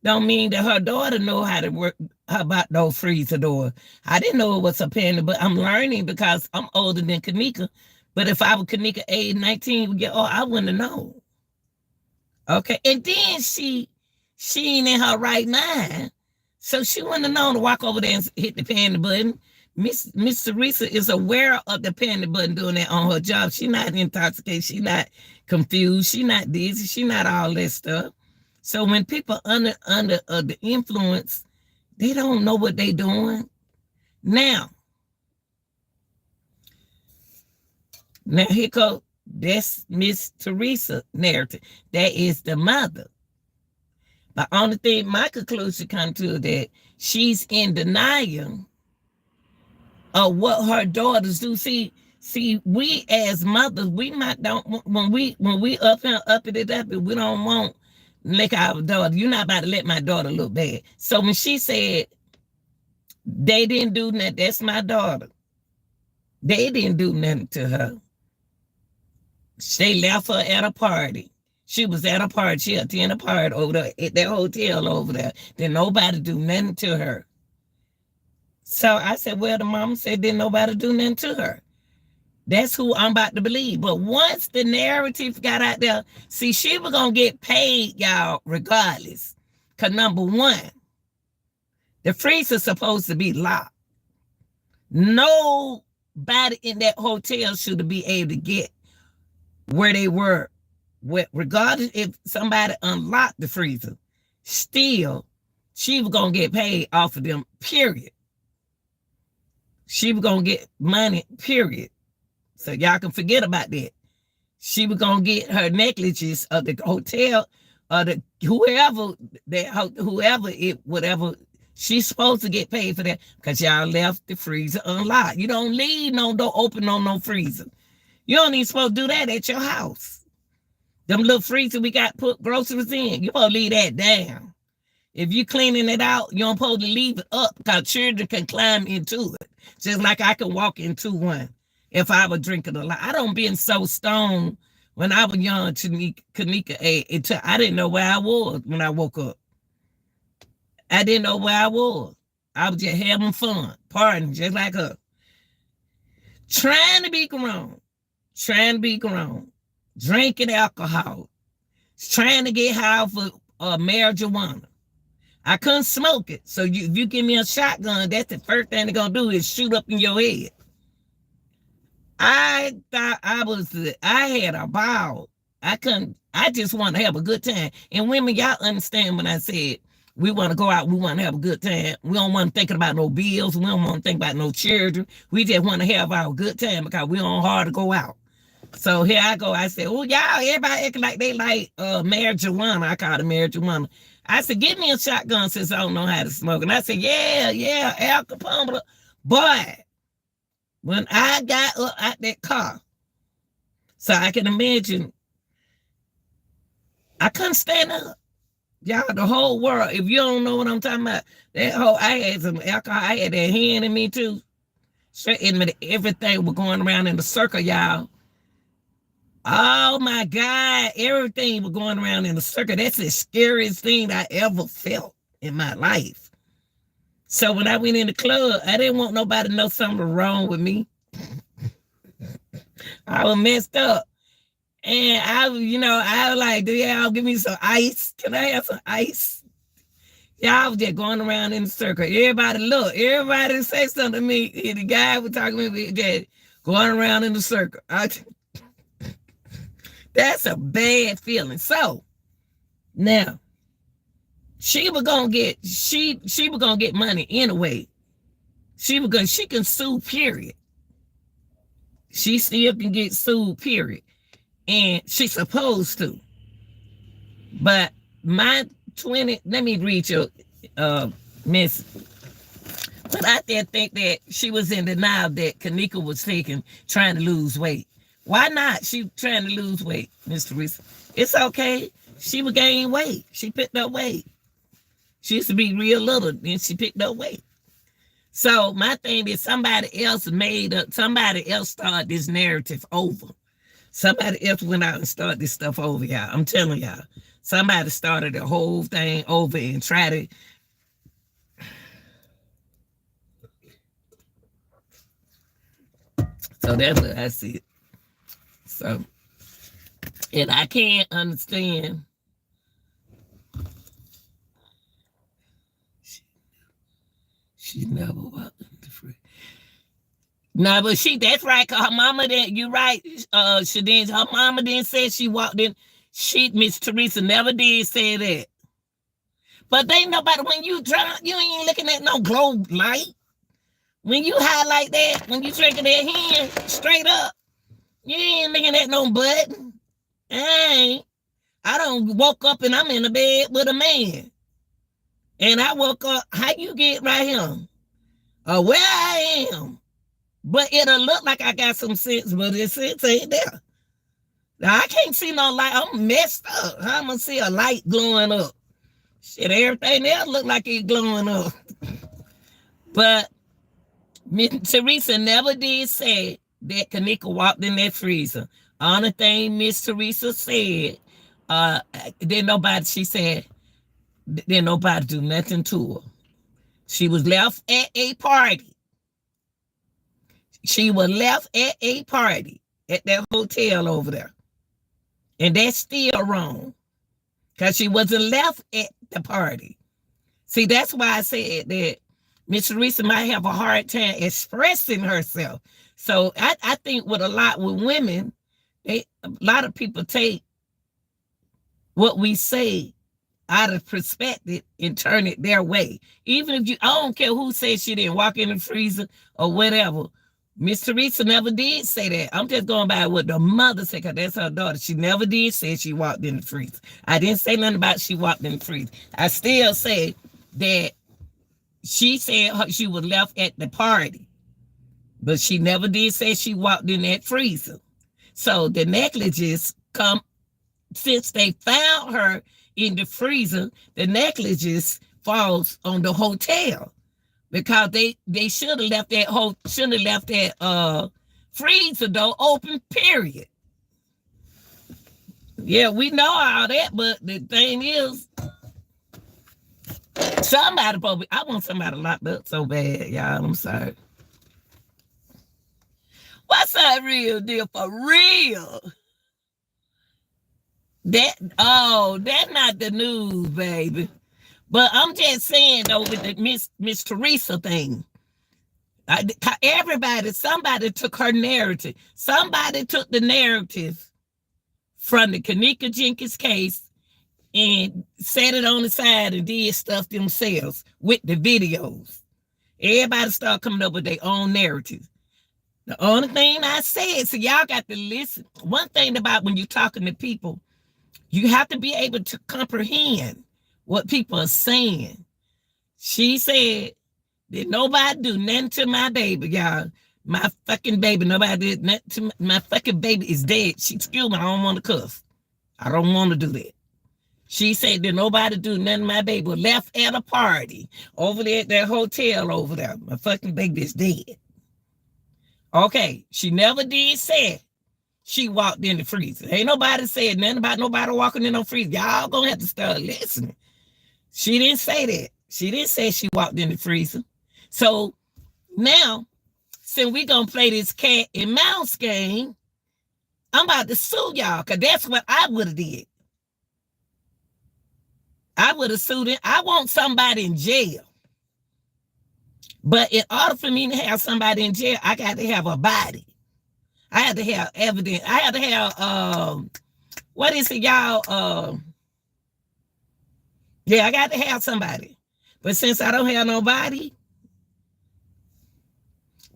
don't mean that her daughter know how to work about those freezer doors. I didn't know it was a panic, but I'm learning because I'm older than Kanika. But if I was Kanika age 19, I wouldn't have known. Okay, and then she ain't in her right mind, so she wouldn't have known to walk over there and hit the panic button. Miss Teresa is aware of the panic button doing that on her job. She not intoxicated. She not confused. She not dizzy. She not all that stuff. So when people under the influence, they don't know what they doing. Now here goes, that's Miss Teresa narrative. That is the mother. The only thing my conclusion comes to is that she's in denial of what her daughters do. See, we as mothers, we might don't, when we up it, we don't want like our daughter. You're not about to let my daughter look bad. So when she said they didn't do nothing, that's my daughter. They didn't do nothing to her. They left her at a party. She was at a party. She attended a party over there at that hotel over there. Then nobody do nothing to her. So I said, well, the mama said didn't nobody do nothing to her. That's who I'm about to believe. But once the narrative got out there, see, she was going to get paid, y'all, regardless. Because number one, the freezer's supposed to be locked. Nobody in that hotel should be able to get where they were. Regardless if somebody unlocked the freezer, still, she was going to get paid off of them, period. She was going to get money, period. So y'all can forget about that. She was going to get her negligence of the hotel, or whatever, she's supposed to get paid for that, because y'all left the freezer unlocked. You don't leave no door open on no freezer. You don't even supposed to do that at your house. Them little freezer we got put groceries in, you supposed to leave that down. If you cleaning it out, you don't supposed to leave it up, because children can climb into it. Just like I can walk into one if I was drinking a lot. I don't been so stoned when I was young, Kanika, I didn't know where I was when I woke up. I didn't know where I was. I was just having fun, partying just like her. Trying to be grown, drinking alcohol, trying to get high for marijuana. I couldn't smoke it. So if you give me a shotgun, that's the first thing they're going to do is shoot up in your head. I thought I had a ball. I just want to have a good time. And women, y'all understand when I said we want to go out, we want to have a good time. We don't want to think about no bills. We don't want to think about no children. We just want to have our good time because we don't hard to go out. So here I go. I said, oh, y'all, everybody acting like they like marijuana. I call it marijuana. I said, give me a shotgun since I don't know how to smoke. And I said, yeah, Al Capone. But when I got up out that car, so I can imagine, I couldn't stand up. Y'all, the whole world, if you don't know what I'm talking about, I had some alcohol, I had that hand in me too. Everything was going around in the circle, y'all. Oh my God, everything was going around in the circle. That's the scariest thing I ever felt in my life. So when I went in the club, I didn't want nobody to know something was wrong with me. I was messed up. And I was like, do y'all give me some ice? Can I have some ice? Y'all was just going around in the circle. Everybody say something to me. And the guy was talking to me, just going around in the circle. That's a bad feeling. So now she was gonna get money anyway. She can sue, period. She still can get sued, period. And she's supposed to. But my 20, let me read your miss. But I did think that she was in denial that Kanika was trying to lose weight. Why not? She trying to lose weight, Miss Teresa. It's okay. She would gain weight. She picked up weight. She used to be real little, and she picked up weight. So my thing is somebody else started this narrative over. Somebody else went out and started this stuff over, y'all. I'm telling y'all. Somebody started the whole thing over and tried to. So that's what I see. So, and I can't understand. She never walked in the free. No, but that's right. Cause her mama you're right, Shadeen. Her mama didn't say she walked in. Miss Teresa never did say that. But they nobody, when you drunk, you ain't looking at no globe light. When you high like that, when you drinking that hand straight up, you ain't looking at no button. I don't woke up and I'm in the bed with a man. And I woke up, how you get right here? Where I am. But it'll look like I got some sense, but the sense ain't there. Now, I can't see no light. I'm messed up. I'm going to see a light glowing up. Shit, everything else look like it's glowing up. But Miss Teresa never did say that Kanika walked in that freezer. Only thing Miss Teresa said, didn't nobody do nothing to her. She was left at a party. She was left at a party at that hotel over there. And that's still wrong. Because she wasn't left at the party. See, that's why I said that Miss Teresa might have a hard time expressing herself. So I think with women, a lot of people take what we say out of perspective and turn it their way. Even if I don't care who says she didn't walk in the freezer or whatever. Miss Teresa never did say that. I'm just going by what the mother said, because that's her daughter. She never did say she walked in the freezer. I didn't say nothing about she walked in the freezer. I still say that she said she was left at the party, but she never did say she walked in that freezer. So the negligence come, since they found her in the freezer, the negligence falls on the hotel. Because they should have left that freezer door open, period. Yeah, we know all that, but the thing is, I want somebody locked up so bad, y'all. I'm sorry. What's that real deal for real? That's not the news, baby. But I'm just saying though, with the Miss Teresa thing, Somebody took her narrative. Somebody took the narrative from the Neka Jenkins case and set it on the side and did stuff themselves with the videos. Everybody started coming up with their own narrative. The only thing I said, so y'all got to listen. One thing about when you're talking to people, you have to be able to comprehend what people are saying. She said, did nobody do nothing to my baby, y'all? My fucking baby, nobody did nothing to my fucking baby is dead. Excuse me, I don't want to cuss. I don't want to do that. She said, did nobody do nothing to my baby? Left at a party over there at that hotel over there. My fucking baby is dead. Okay, she never did say she walked in the freezer. Ain't nobody said nothing about nobody walking in no freezer. Y'all gonna have to start listening. She didn't say that. She didn't say she walked in the freezer. So now, since we gonna play this cat and mouse game, I'm about to sue y'all, because that's what I would have did. I would have sued him. I want somebody in jail. But in order for me to have somebody in jail, I got to have a body. I had to have evidence. I had to have, what is it, y'all? Yeah, I got to have somebody. But since I don't have nobody,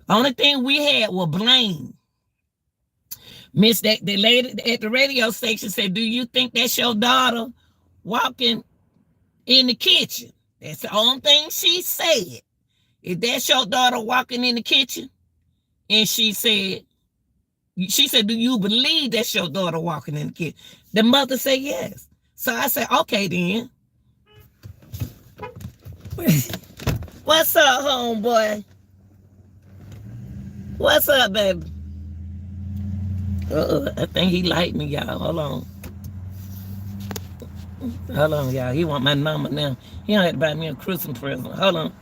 only thing we had was blame. Miss, the lady at the radio station said, do you think that's your daughter walking in the kitchen? That's the only thing she said. Is that your daughter walking in the kitchen? And she said, do you believe that's your daughter walking in the kitchen? The mother said yes. So I said, okay then. What's up, homeboy? What's up, baby? I think he liked me, y'all. Hold on. Hold on, y'all. He want my number now. He don't have to buy me a Christmas present. Hold on.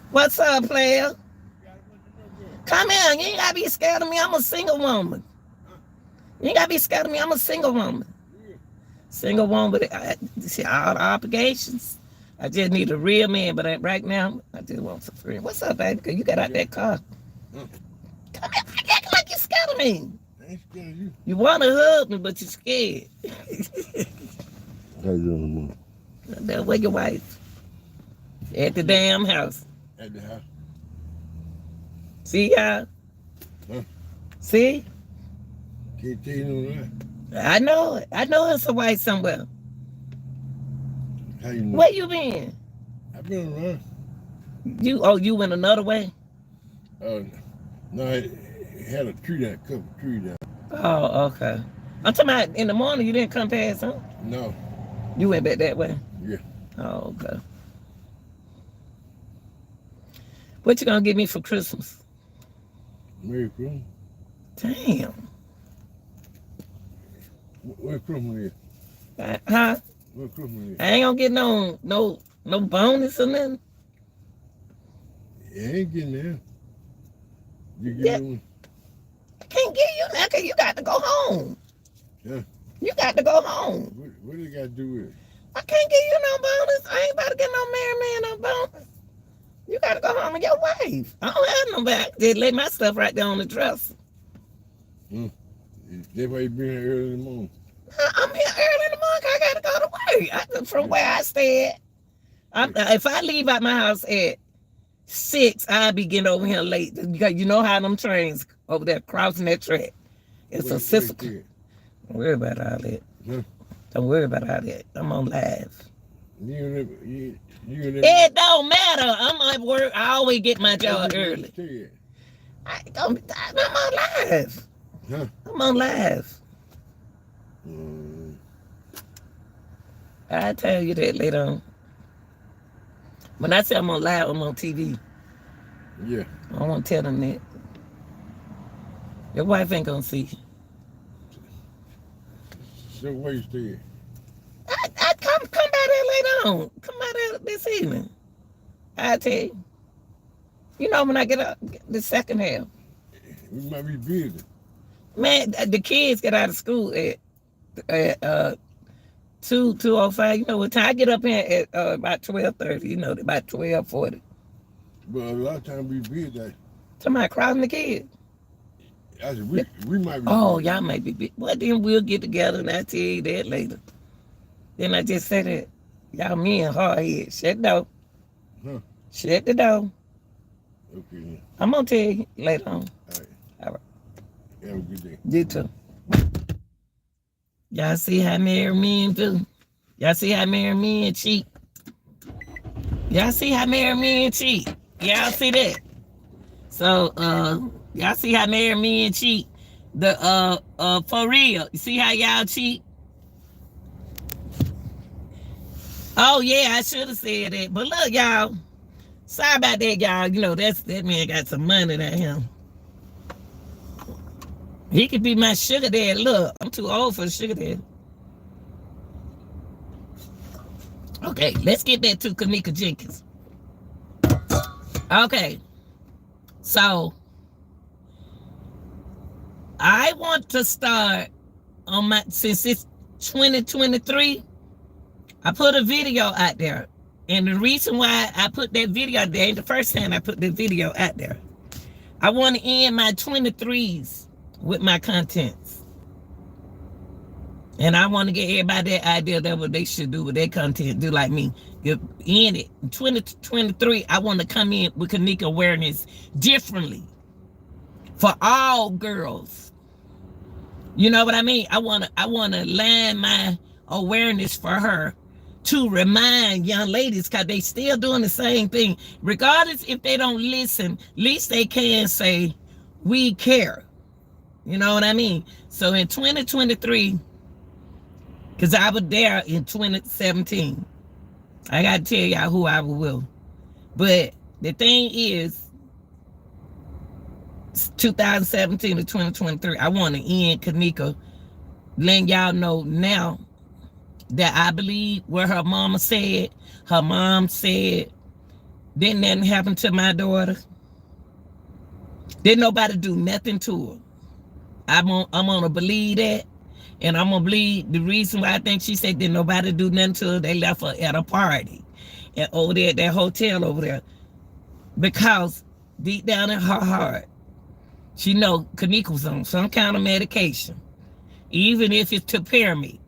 What's up, player? Come here. You ain't got to be scared of me. I'm a single woman. You ain't got to be scared of me. I'm a single woman. Single woman with all the obligations. I just need a real man, but right now, I just want some friends. What's up, baby? Because you got out that car. Come here. You acting like you're scared of me. I ain't scared of you. You want to hug me, but you're scared. How you doing, Mom? Where your wife? At the damn house. At the house. See, y'all? Huh? See? Can't tell you no lie. I know it. I know it's a wife somewhere. How you know? Where you been? I've been around. You went another way? No, it had a tree down, couple tree down. Oh, okay. I'm talking about in the morning you didn't come past, huh? No. You went back that way? Yeah. Oh, okay. What you gonna give me for Christmas? Merry Christmas. Damn. Where Christmas is? Huh? Where Christmas is? I ain't gonna get no bonus or nothing. It ain't getting there. You get Yeah. one? I can't give you that because you got to go home. Yeah. You got to go home. What do you got to do with it? I can't give you no bonus. I ain't about to get no married man no bonus. You got to go home with your wife. I don't have nobody. Just lay my stuff right there on the dresser. That's why you been here early in the morning. I'm here early in the morning. I got to go to work. From where I stay at. If I leave out my house at 6, I'll be getting over here late. Because you know how them trains over there crossing that track. It's a sister. Don't worry about all that. Huh? Don't worry about all that. I'm on live. It don't matter. I'm at work. I always get my job early. I'm on live. Huh? I'm on live. I'll tell you that later on. When I say I'm on live, I'm on TV. Yeah. I don't want to tell them that. Your wife ain't gonna see you. So where you stay? I come by there later on. Come by there this evening. I'll tell you. You know when I get up the second half. We might be busy. Man, the kids get out of school at 2:05. You know what time I get up here at about 12:30. You know, about 12:40. But a lot of times we bid that. Somebody crossing the kid. I said, we might be. Oh, y'all might be big. Well, then we'll get together and I'll tell you that later. Then I just said that. Y'all me and hard head. Shut the door. Huh? Shut the door. Okay. I'm going to tell you later on. All right. All right. Have a good day. You too. Y'all see how married men do? Y'all see how married men cheat? Y'all see how married men cheat? Y'all see that? So, y'all see how married men cheat? For real. You see how y'all cheat? Oh, yeah, I should have said that. But look, y'all. Sorry about that, y'all. You know, that man got some money than him. He could be my sugar daddy. Look, I'm too old for a sugar daddy. Okay, let's get back to Neka Jenkins. Okay, so I want to start on since it's 2023, I put a video out there. And the reason why I put that video out there ain't the first time I put that video out there. I want to end my 23s with my contents. And I want to get everybody that idea that what they should do with their content, do like me. End it. In 2023, I want to come in with Neka awareness differently for all girls. You know what I mean? I want to line my awareness for her to remind young ladies, because they still doing the same thing. Regardless if they don't listen, at least they can say, we care. You know what I mean? So in 2023, because I was there in 2017, I got to tell y'all who I will. But the thing is, 2017 to 2023, I want to end Neka, letting y'all know now that I believe what her mom said, didn't nothing happen to my daughter. Didn't nobody do nothing to her. I'm gonna believe that. And I'm gonna believe the reason why I think she said didn't nobody do nothing to her. They left her at a party and over there at that hotel over there. Because deep down in her heart, she know Neka was on some kind of medication. Even if it's Topiramate.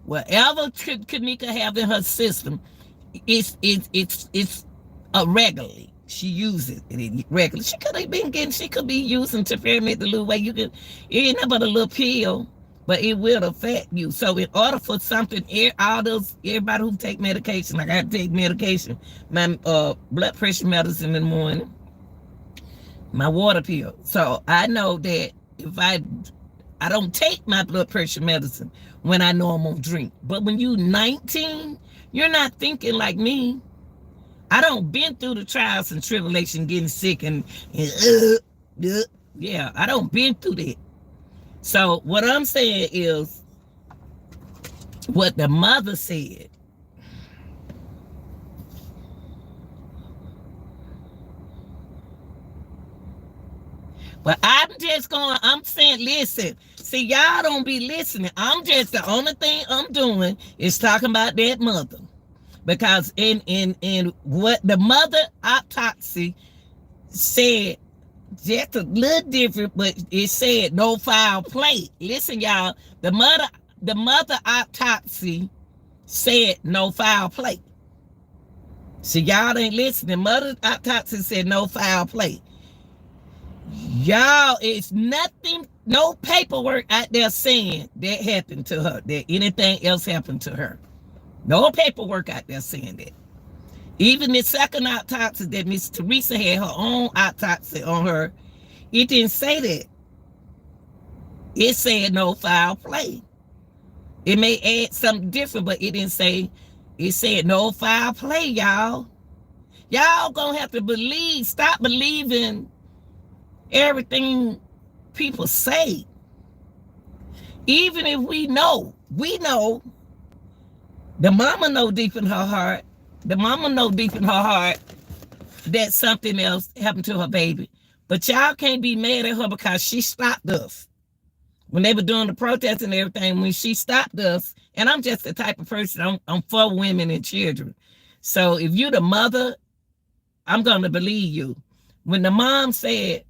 Whatever Neka have in her system, it's regularly. She uses it regularly. She could be using Topiramate the little way you can. It ain't nothing but a little pill, but it will affect you. So in order for something, everybody who take medication, like I take medication, my blood pressure medicine in the morning, my water pill. So I know that if I don't take my blood pressure medicine when I know I'm gonna drink. But when you 19, you're not thinking like me. I don't been through the trials and tribulation, getting sick and yeah, I don't been through that. So what I'm saying is what the mother said. But I'm saying, listen, see, y'all don't be listening. The only thing I'm doing is talking about that mother. Because in what the mother autopsy said, just a little different, but it said no foul play. Listen, y'all, the mother autopsy said no foul play. See, y'all ain't listening. Mother autopsy said no foul play. Y'all, it's nothing, no paperwork out there saying that happened to her, that anything else happened to her. No paperwork out there saying that. Even the second autopsy that Miss Teresa had her own autopsy on her, it didn't say that. It said no foul play. It may add something different, but it didn't say, it said no foul play, y'all. Y'all gonna have to stop believing everything people say. Even if we know, the mama know deep in her heart, that something else happened to her baby. But y'all can't be mad at her because she stopped us. When they were doing the protest and everything, when she stopped us, and I'm just the type of person, I'm for women and children. So if you're the mother I'm going to believe you. When the mom said,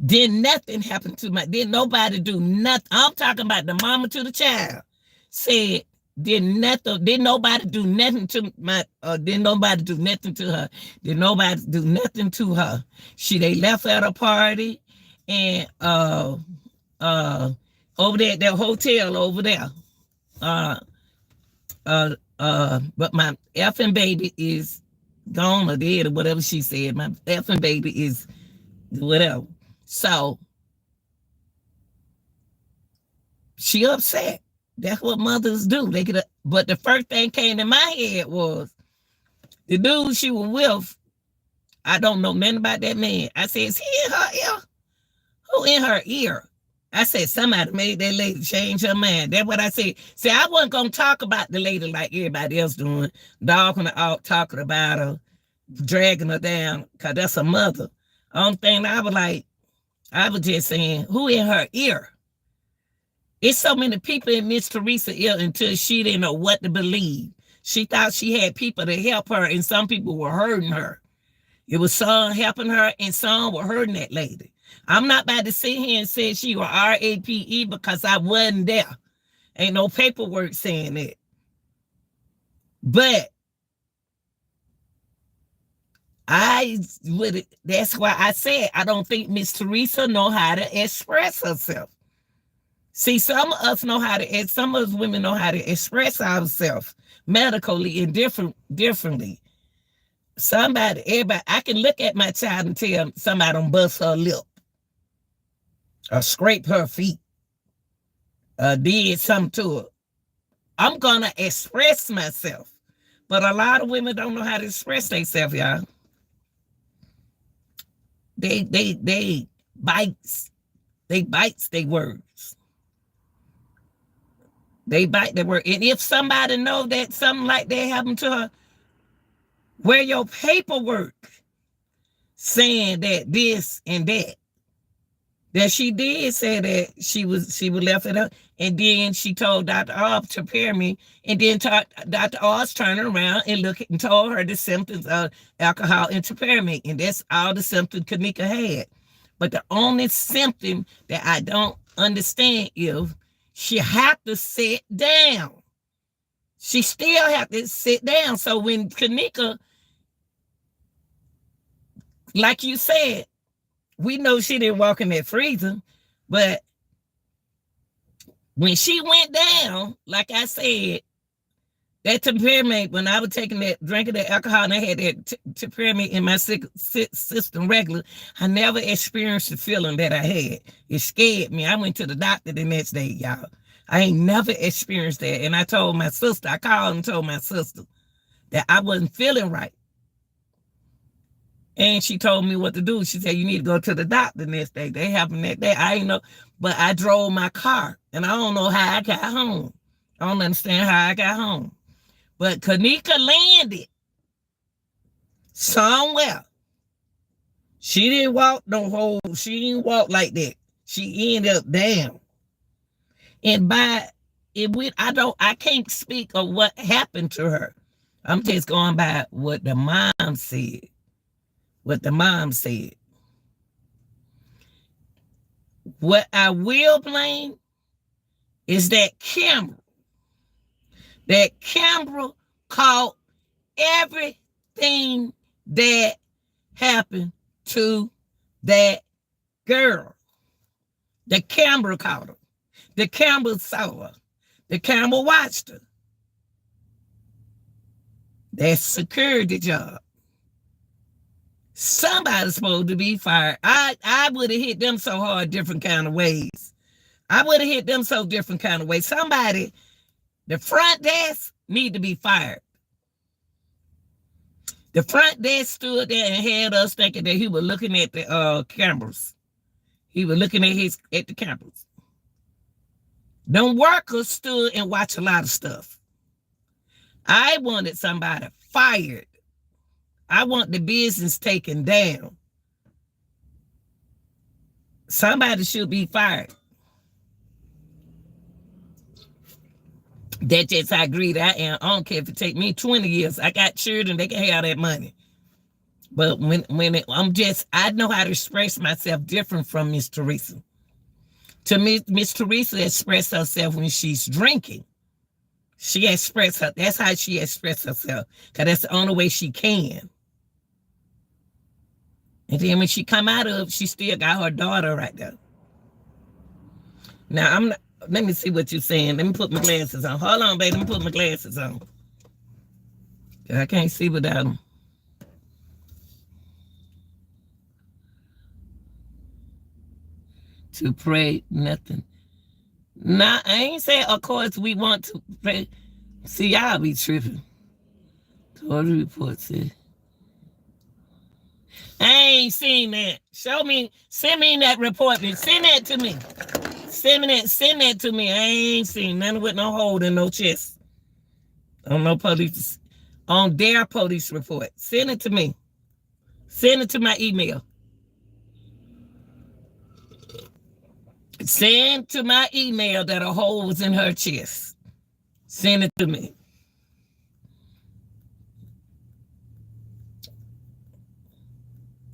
did nothing happen to my, did nobody do nothing. I'm talking about the mama to the child. Said, did nobody do nothing to my, did nobody do nothing to her. Did nobody do nothing to her. They left at a party and over there at that hotel over there. But my effing baby is gone or dead or whatever she said. My effing baby is whatever. So she upset. That's what mothers do. They could, but the first thing came in my head was the dude she was with. I don't know nothing about that man. I said, is he in her ear? Who in her ear? I said, somebody made that lady change her mind. That's what I said. See, I wasn't going to talk about the lady like everybody else doing, dogging her out, talking about her, dragging her down, because that's a mother. Only thing I was just saying, who in her ear? It's so many people in Miss Teresa's ear until she didn't know what to believe. She thought she had people to help her, and some people were hurting her. It was some helping her, and some were hurting that lady. I'm not about to sit here and say she was RAPE because I wasn't there. Ain't no paperwork saying that. But that's why I said I don't think Miss Teresa know how to express herself. See, some of us know how to, some of us women know how to express ourselves medically and differently. Everybody, I can look at my child and tell somebody don't bust her lip or scrape her feet or did something to her. I'm gonna express myself. But a lot of women don't know how to express themselves, y'all. They bites their words. They bite their word. And if somebody know that something like that happened to her, where your paperwork saying that this and that she did say that she was left it up, and then she told Dr. Oz to prepare me, and then Dr. Oz turned around and looked and told her the symptoms of alcohol and temperament, and that's all the symptoms Neka had. But the only symptom that I don't understand is she had to sit down. She still had to sit down. So when Neka, like you said, we know she didn't walk in that freezer, but when she went down, like I said, that temperament, when I was taking that, drinking that alcohol, and I had that temperament in my system regular, I never experienced the feeling that I had. It scared me. I went to the doctor the next day, y'all. I ain't never experienced that. And I told my sister, I called and told my sister that I wasn't feeling right. And she told me what to do. She said, you need to go to the doctor the next day. They happened that day. I ain't know, but I drove my car, and I don't know how I got home. I don't understand how I got home. But Neka landed somewhere. She didn't walk she didn't walk like that. She ended up down. And I can't speak of what happened to her. I'm just going by what the mom said. What the mom said. What I will blame is that camera. That camera caught everything that happened to that girl. The camera caught her. The camera saw her. The camera watched her. That's security job. Somebody's supposed to be fired. I would have hit them so hard different kind of ways. I would have hit them so different kind of ways. Somebody, the front desk need to be fired. The front desk stood there and had us thinking that he was looking at the cameras. He was looking at the cameras. Them workers stood and watched a lot of stuff. I wanted somebody fired. I want the business taken down. Somebody should be fired. That's just how greedy I am. I don't care if it take me 20 years. I got children, they can have that money. But I know how to express myself different from Miss Teresa. To me, Miss Teresa expresses herself when she's drinking. That's how she expresses herself. Because that's the only way she can. And then when she come out of, she still got her daughter right there. Now, let me see what you're saying. Let me put my glasses on. Hold on, baby. Let me put my glasses on. I can't see without them. To pray, nothing. Nah, I ain't saying, of course, we want to pray. See, y'all be tripping. Total report said. I ain't seen that. Send me that report. Send that to me. Send that to me. I ain't seen nothing with no hole in no chest. On no police, on their police report. Send it to me. Send it to my email. Send to my email that a hole was in her chest. Send it to me.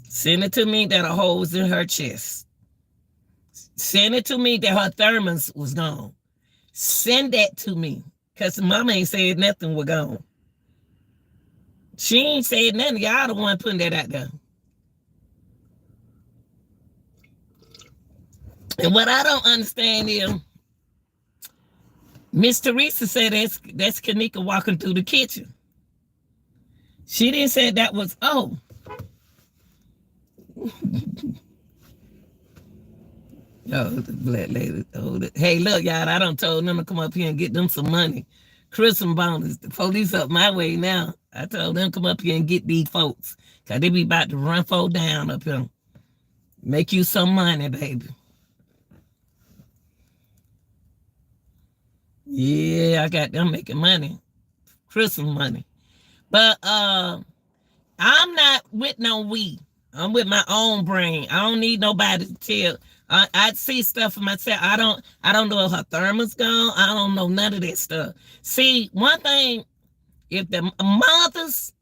Send it to me that a hole was in her chest. Send it to me that her thermos was gone. Send that to me. Because mama ain't said nothing was gone. She ain't said nothing. Y'all the one putting that out there. And what I don't understand is, Miss Teresa said that's Kanika walking through the kitchen. She didn't say that was, oh. The black lady. Hey, look, y'all, I done told them to come up here and get them some money. Christmas bonus. The police up my way now. I told them to come up here and get these folks. Because they be about to run folk down up here. Make you some money, baby. Yeah, I got them making money. Christmas money. But I'm not with no we. I'm with my own brain. I don't need nobody to tell. I see stuff for myself. I don't know if her thermos gone. I don't know none of that stuff. See, one thing, if the mothers,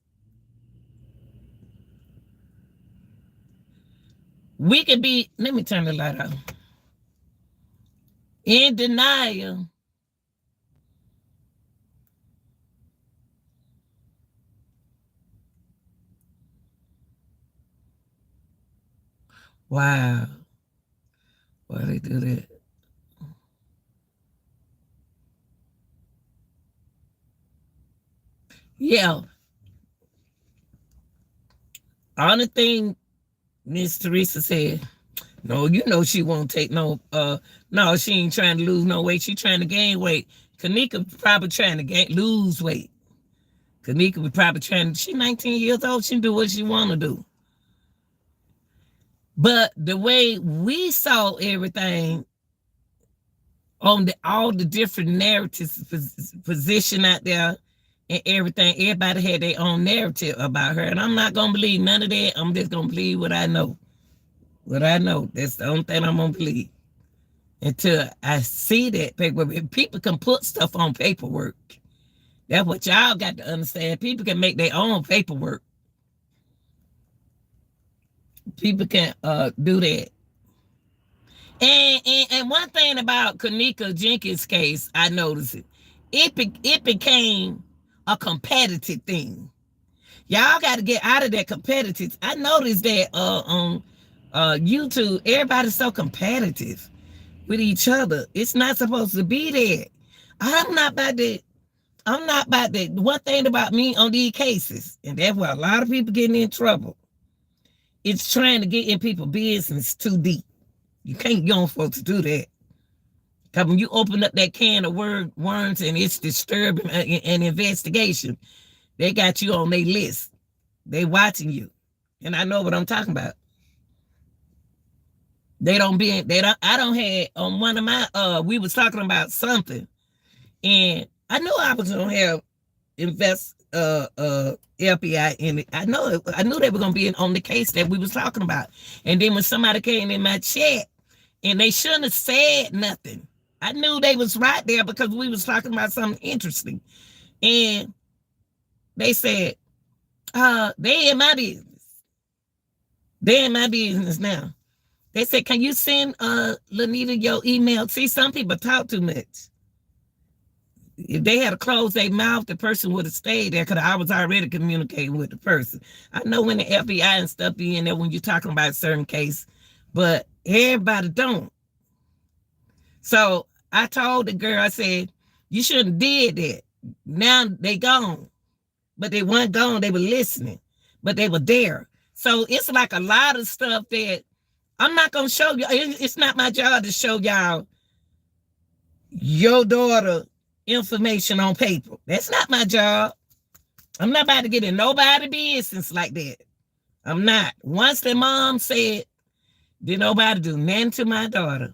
we could be, let me turn the light on. In denial. Wow. Why they do that? Yeah. Only thing Miss Teresa said, no, you know she won't take no, she ain't trying to lose no weight. She trying to gain weight. Kanika probably trying to lose weight. Kanika was probably she's 19 years old. She can do what she want to do. But the way we saw everything on all the different narratives position out there and everything, everybody had their own narrative about her. And I'm not going to believe none of that. I'm just going to believe what I know. What I know. That's the only thing I'm going to believe. Until I see that paperwork. If people can put stuff on paperwork. That's what y'all got to understand. People can make their own paperwork. People can do that. And one thing about Kanika Jenkins' case, I noticed it became a competitive thing. Y'all got to get out of that competitive. I noticed that on YouTube, everybody's so competitive with each other. It's not supposed to be there. I'm not about that. One thing about me on these cases, and that's why a lot of people getting in trouble. It's trying to get in people's business too deep. You don't supposed to do that. Because when you open up that can of worms and it's disturbing an investigation, they got you on their list. They watching you. And I know what I'm talking about. I don't have on one of my, we was talking about something. And I knew I was going to have FBI in it. I knew they were gonna be on the case that we was talking about. And then when somebody came in my chat and they shouldn't have said nothing, I knew they was right there because we was talking about something interesting. And they said, they in my business. They in my business now. They said, can you send Lanita your email? See, some people talk too much. If they had to close their mouth, the person would have stayed there because I was already communicating with the person. I know when the FBI and stuff be in there when you're talking about a certain case, but everybody don't. So I told the girl, I said, you shouldn't have did that. Now they gone. But they weren't gone. They were listening. But they were there. So it's like a lot of stuff that I'm not going to show you. It's not my job to show y'all your daughter information on paper. That's not my job. I'm not about to get in nobody's business like that. I'm not. Once the mom said, did nobody do nothing to my daughter.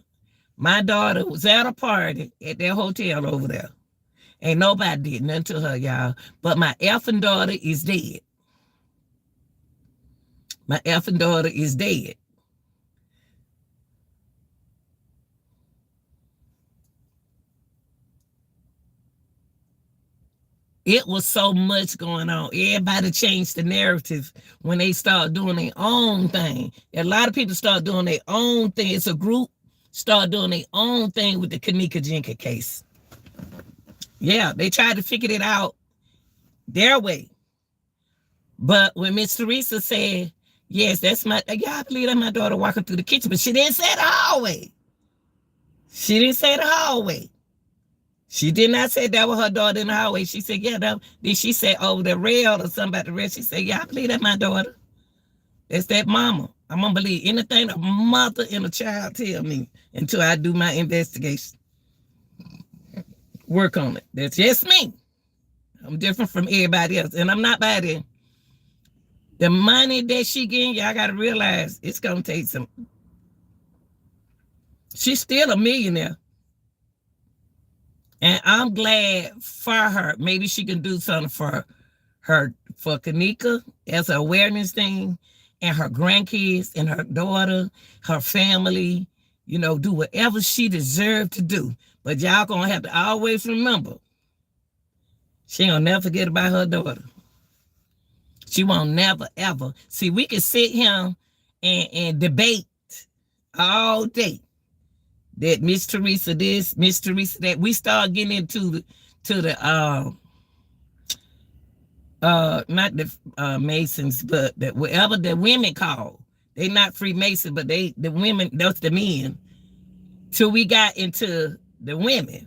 My daughter was at a party at their hotel over there. Ain't nobody did nothing to her, y'all. But my effing daughter is dead. My effing daughter is dead. It was so much going on. Everybody changed the narrative when they start doing their own thing. A lot of people start doing their own thing. It's a group start doing their own thing with the Neka Jenkin case. Yeah, they tried to figure it out their way. But when Miss Teresa said, yes, that's my, yeah, I believe that's my daughter walking through the kitchen, but she didn't say the hallway. She didn't say the hallway. She did not say that was her daughter in the hallway. She said, yeah, that. Then she said, oh, the rail or something about the rail. She said, yeah, I believe that's my daughter. That's that mama. I'm going to believe anything a mother and a child tell me until I do my investigation. Work on it. That's just me. I'm different from everybody else. And I'm not bad at the money that she getting. Y'all got to realize it's going to take some. She's still a millionaire. And I'm glad for her. Maybe she can do something for Kanika as an awareness thing, and her grandkids and her daughter, her family, you know, do whatever she deserved to do. But y'all gonna have to always remember, she gonna never forget about her daughter. She won't never, ever. See, we can sit here and debate all day that Miss Teresa this, Miss Teresa that. We start getting into the not the Masons, but that whatever the women call. They not Freemasons, but the women, that's the men. Till we got into the women.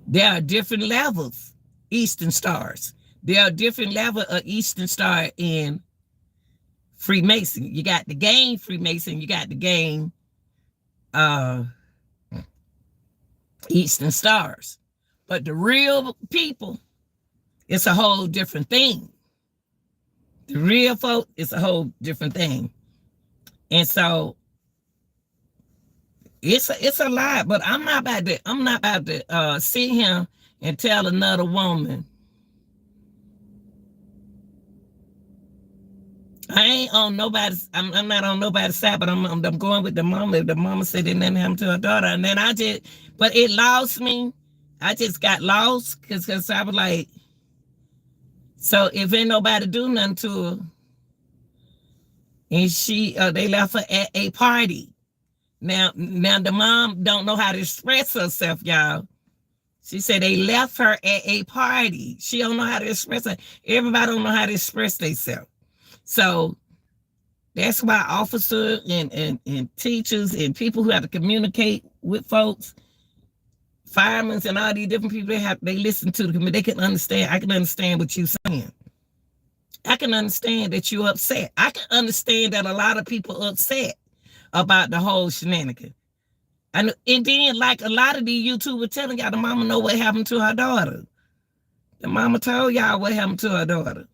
There are different levels, Eastern Stars. There are different levels of Eastern Star in Freemason. You got the game Freemason, you got the game Eastern Stars. But the real people, it's a whole different thing. The real folk, it's a whole different thing. And so it's a lot, but I'm not about to sit here and tell another woman. I ain't on nobody's, I'm not on nobody's side, but I'm going with the mama. If the mama said it didn't happen to her daughter, and then but it lost me. I just got lost because I was like, so if ain't nobody do nothing to her, and they left her at a party. Now the mom don't know how to express herself, y'all. She said they left her at a party. She don't know how to express her. Everybody don't know how to express themselves. So that's why officers and teachers and people who have to communicate with folks, firemen and all these different people, they listen to the community. They can understand. I can understand what you're saying. I can understand that you're upset. I can understand that a lot of people are upset about the whole shenanigan. And then, like a lot of these YouTubers telling y'all, the mama know what happened to her daughter. The mama told y'all what happened to her daughter.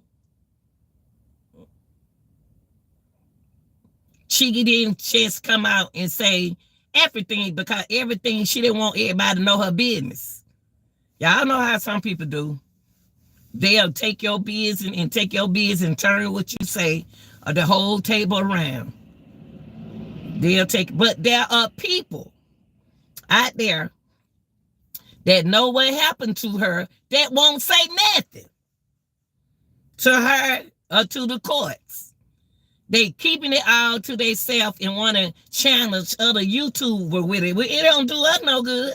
She didn't just come out and say everything because everything, she didn't want everybody to know her business. Y'all know how some people do. They'll take your business and turn what you say or the whole table around. But there are people out there that know what happened to her that won't say nothing to her or to the courts. They keeping it all to themselves and want to challenge other YouTuber with it. It don't do us no good.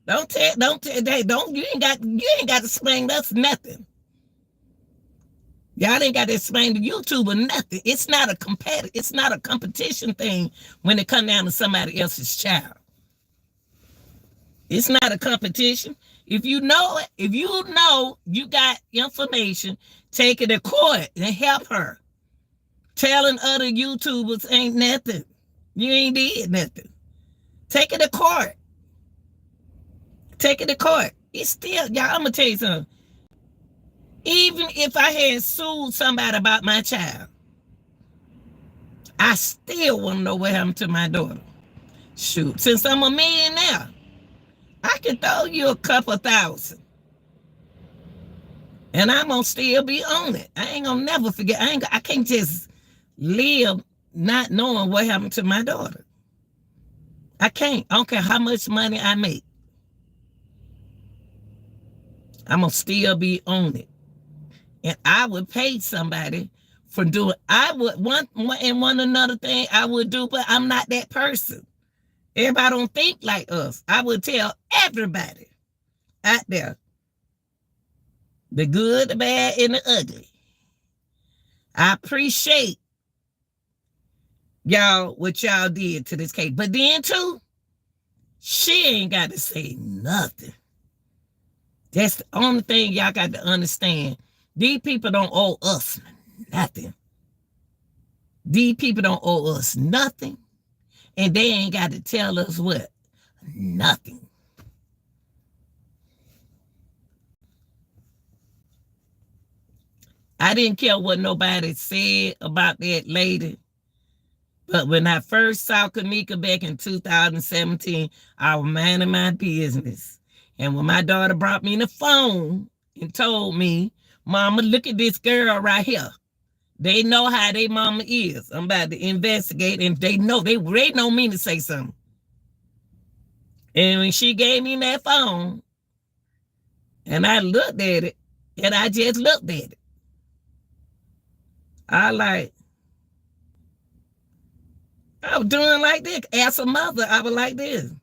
You ain't got to explain us nothing. Y'all ain't got to explain to YouTuber nothing. It's not a competition thing when it come down to somebody else's child. It's not a competition. If you know you got information, take it to court and help her. Telling other YouTubers ain't nothing. You ain't did nothing. Take it to court. Take it to court. It's still, y'all, I'm gonna tell you something. Even if I had sued somebody about my child, I still want to know what happened to my daughter. Shoot, since I'm a millionaire, I can throw you a couple thousand. And I'm gonna still be on it. I ain't gonna never forget. I can't just live not knowing what happened to my daughter. I can't. I don't care how much money I make. I'm gonna still be on it. And I would pay somebody for doing, I would one another thing I would do, but I'm not that person. Everybody don't think like us. I would tell everybody out there, the good, the bad, and the ugly. I appreciate y'all, what y'all did to this case. But then too, she ain't got to say nothing. That's the only thing y'all got to understand. These people don't owe us nothing. These people don't owe us nothing. And they ain't got to tell us what? Nothing. I didn't care what nobody said about that lady. But when I first saw Neka back in 2017, I was minding my business. And when my daughter brought me the phone and told me, Mama, look at this girl right here. They know how their mama is. I'm about to investigate, and they know me to say something. And when she gave me that phone, and I looked at it, and I just looked at it, I was doing like this. As a mother, I was like this.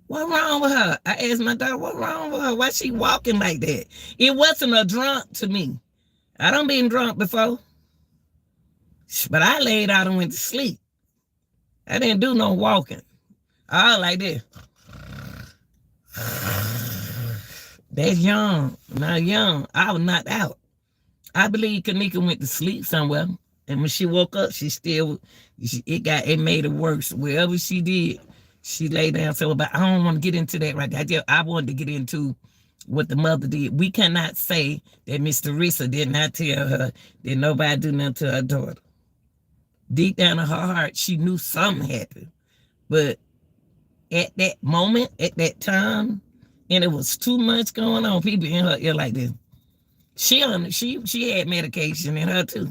What's wrong with her? I asked my daughter, what's wrong with her? Why she walking like that? It wasn't a drunk to me. I done been drunk before. But I laid out and went to sleep. I didn't do no walking. I was like this. That's young. Not young. I was knocked out. I believe Neka went to sleep somewhere. And when she woke up, it made it worse. Wherever she did, she lay down. So, but I don't want to get into that right now. I wanted to get into what the mother did. We cannot say that Miss Teresa did not tell her that nobody do nothing to her daughter. Deep down in her heart, she knew something happened. But at that moment, at that time, and it was too much going on, people in her ear like this. She had medication in her too.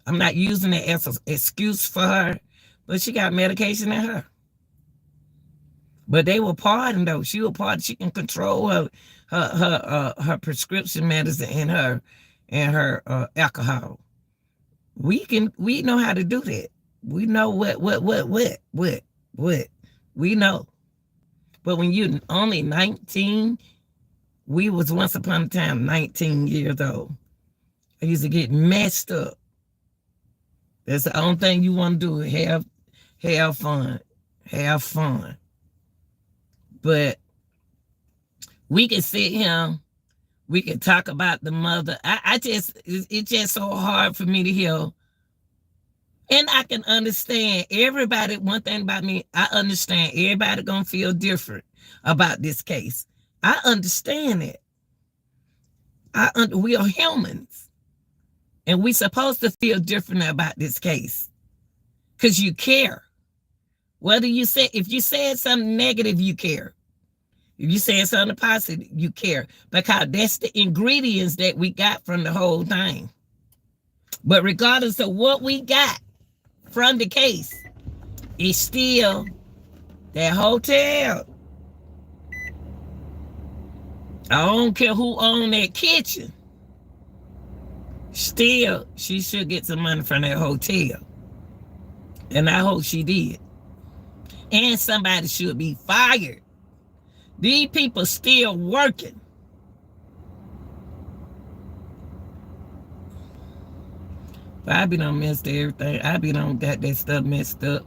I'm not using it as an excuse for her, but she got medication in her. But they were partying though. She was partying. She can control her prescription medicine and her alcohol. We know how to do that. We know what we know. But when you're only 19, we was once upon a time 19 years old. I used to get messed up. That's the only thing you want to do, have fun. Have fun. But we can sit here, we can talk about the mother. It's just so hard for me to hear. And I can understand everybody. One thing about me, I understand everybody gonna feel different about this case. I understand it. We are humans. And we supposed to feel different about this case. Because you care. If you said something negative, you care. If you said something positive, you care. Because that's the ingredients that we got from the whole thing. But regardless of what we got from the case, it's still that hotel. I don't care who owned that kitchen. Still, she should get some money from that hotel. And I hope she did. And somebody should be fired. These people still working. But I be done messed everything. I be done got that stuff messed up.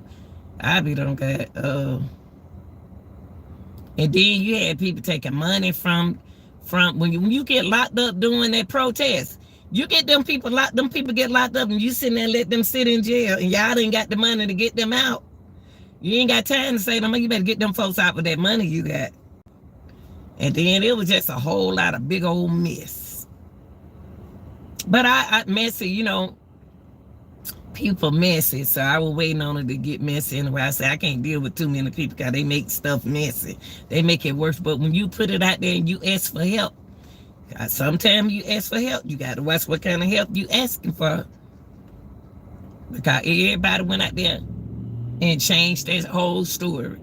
I be done got and then you had people taking money from when you get locked up doing that protest. You get them people get locked up and you sit there and let them sit in jail and y'all ain't got the money to get them out. You ain't got time to say to them, you better get them folks out with that money you got. And then it was just a whole lot of big old mess. But I messy, you know, people messy, so I was waiting on it to get messy anyway. I said I can't deal with too many people because they make stuff messy. They make it worse. But when you put it out there and you ask for help, sometimes you ask for help, you got to watch what kind of help you asking for. Because everybody went out there and changed their whole story.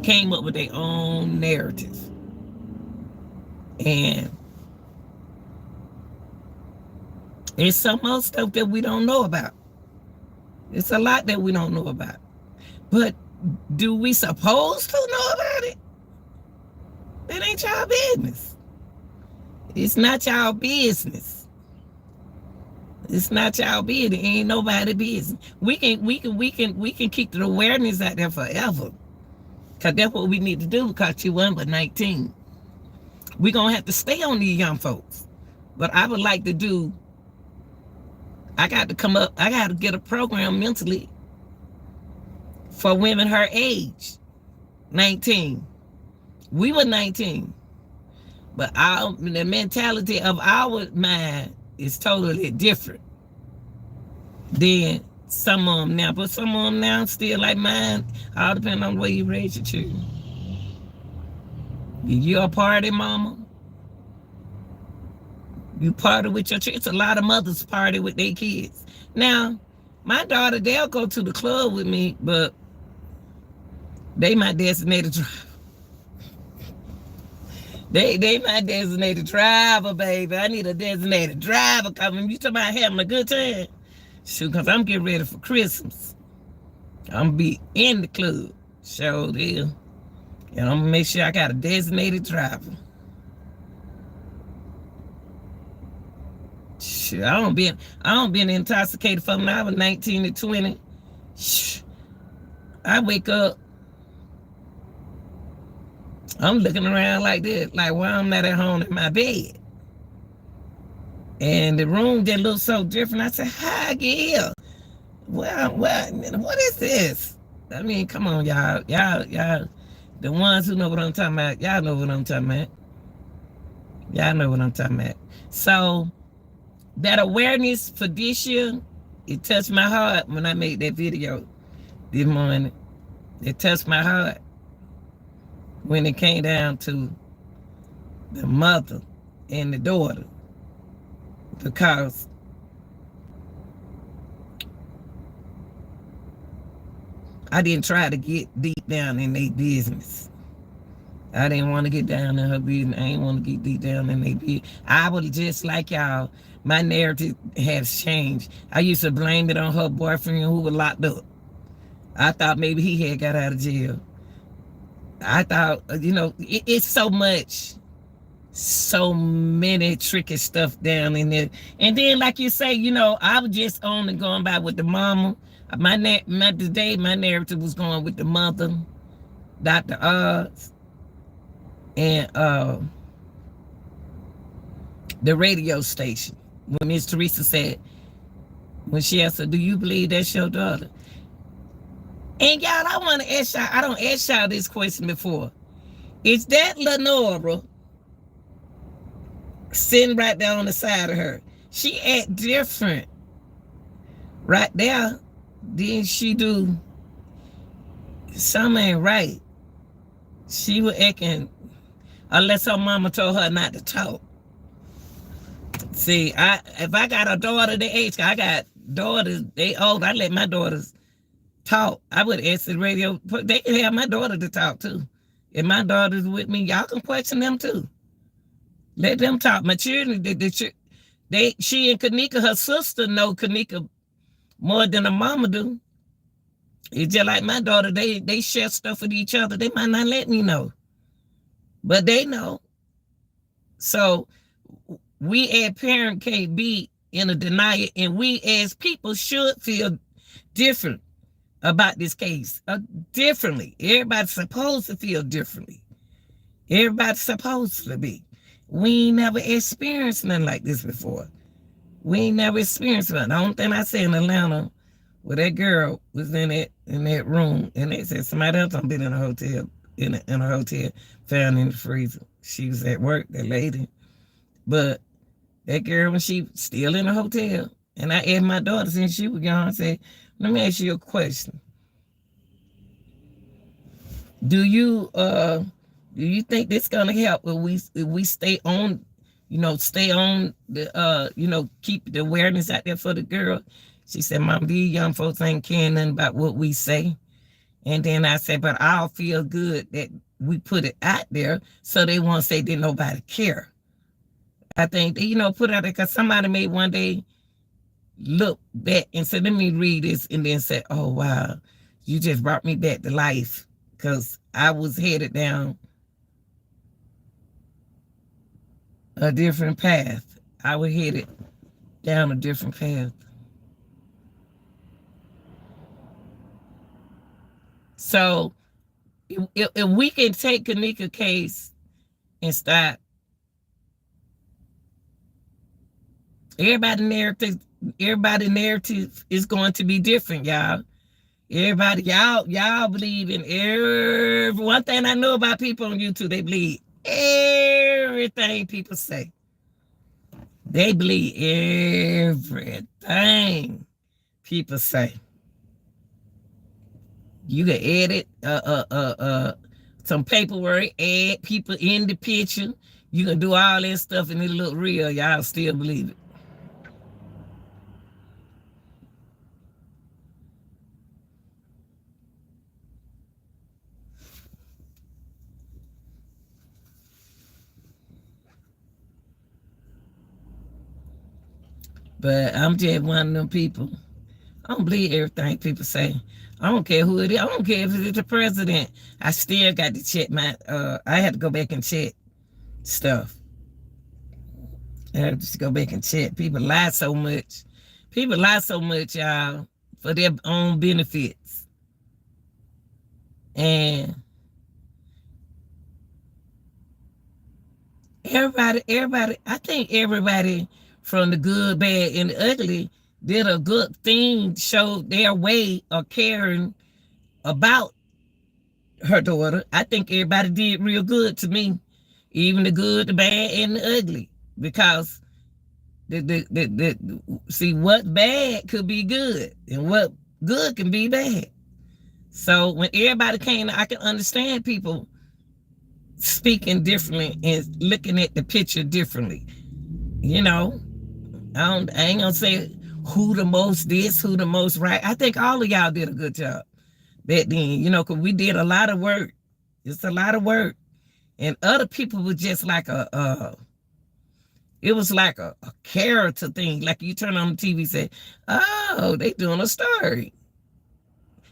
Came up with their own narrative. And there's some other stuff that we don't know about. It's a lot that we don't know about. But do we supposed to know about it? That ain't y'all business. It's not y'all business. It's not y'all business. It ain't nobody business. We can keep the awareness out there forever. Cause that's what we need to do because you won but 19. We're gonna have to stay on these young folks. But I would like to do, I got to get a program mentally for women her age, 19. We were 19. But the mentality of our mind is totally different than some of them now. But some of them now still like mine, all depending on the way you raise your children. You're a party mama. You party with your children. It's a lot of mothers party with their kids. Now, my daughter, they'll go to the club with me, but they my designated driver. They my designated driver, baby. I need a designated driver coming. You talking about having a good time? Shoot, because I'm getting ready for Christmas. I'm going to be in the club. Sure deal. And I'm going to make sure I got a designated driver. Shit, I don't been intoxicated from when I was 19 to 20. Shh. I wake up, I'm looking around like this, like why I'm not at home in my bed. And the room just looks so different. I said, how I get here? Well, what is this? I mean, come on, y'all. Y'all, the ones who know what I'm talking about, y'all know what I'm talking about. Y'all know what I'm talking about. So, that awareness for this year, it touched my heart when I made that video this morning. It touched my heart when it came down to the mother and the daughter. Because I didn't try to get deep down in their business. I didn't want to get down in her business. I didn't want to get deep down in their business. I was just like y'all. My narrative has changed. I used to blame it on her boyfriend who was locked up. I thought maybe he had got out of jail. I thought, it's so much, so many tricky stuff down in there. And then, like you say, I was just only going by with the mama. My narrative was going with the mother, Dr. Oz, and the radio station. When Miss Teresa said, when she asked her, do you believe that's your daughter? And y'all, I want to ask y'all, I don't ask y'all this question before. Is that Lenora sitting right there on the side of her? She act different right there than she do. Something ain't right. She was acting, unless her mama told her not to talk. See, if I got a daughter the age, I got daughters, they old, I let my daughters talk. I would ask the radio, they can have my daughter to talk too. If my daughter's with me, y'all can question them too. Let them talk. My children, she and Kanika, her sister, know Kanika more than her mama do. It's just like my daughter, they share stuff with each other. They might not let me know, but they know. So we as parents can't be in a denial, and we as people should feel different about this case. Differently. Everybody's supposed to feel differently. Everybody's supposed to be. We ain't never experienced nothing like this before. We ain't never experienced nothing. The only thing I said in Atlanta, where that girl was in that room, and they said somebody else done been in a hotel, in a hotel, found in the freezer. She was at work, that lady. But that girl, when she still in a hotel, and I asked my daughter since she was young, I said, let me ask you a question. Do you think this gonna help if we stay on, stay on the keep the awareness out there for the girl? She said, Mom, these young folks ain't caring nothing about what we say. And then I said, but I'll feel good that we put it out there so they won't say didn't nobody care. I think, put it out there because somebody may one day look back and say, let me read this, and then say, oh, wow, you just brought me back to life because I was headed down a different path. I was headed down a different path. So if we can take Kanika case and start, everybody's narrative is going to be different, y'all. Everybody, y'all believe in one thing I know about people on YouTube, they believe everything people say. They believe everything people say. You can edit some paperwork, add people in the picture. You can do all that stuff and it look real. Y'all still believe it. But I'm just one of them people. I don't believe everything people say. I don't care who it is. I don't care if it's the president. I still got to check I had to go back and check stuff. I had to just go back and check. People lie so much. People lie so much, y'all, for their own benefits. And everybody, I think everybody from the good, bad, and the ugly did a good thing, showed their way of caring about her daughter. I think everybody did real good to me, even the good, the bad, and the ugly, because see, what bad could be good and what good can be bad. So when everybody came, I can understand people speaking differently and looking at the picture differently. I ain't gonna say who the most this, who the most right. I think all of y'all did a good job back then, because we did a lot of work. It's a lot of work. And other people were just like it was like a character thing. Like you turn on the TV and say, oh, they doing a story.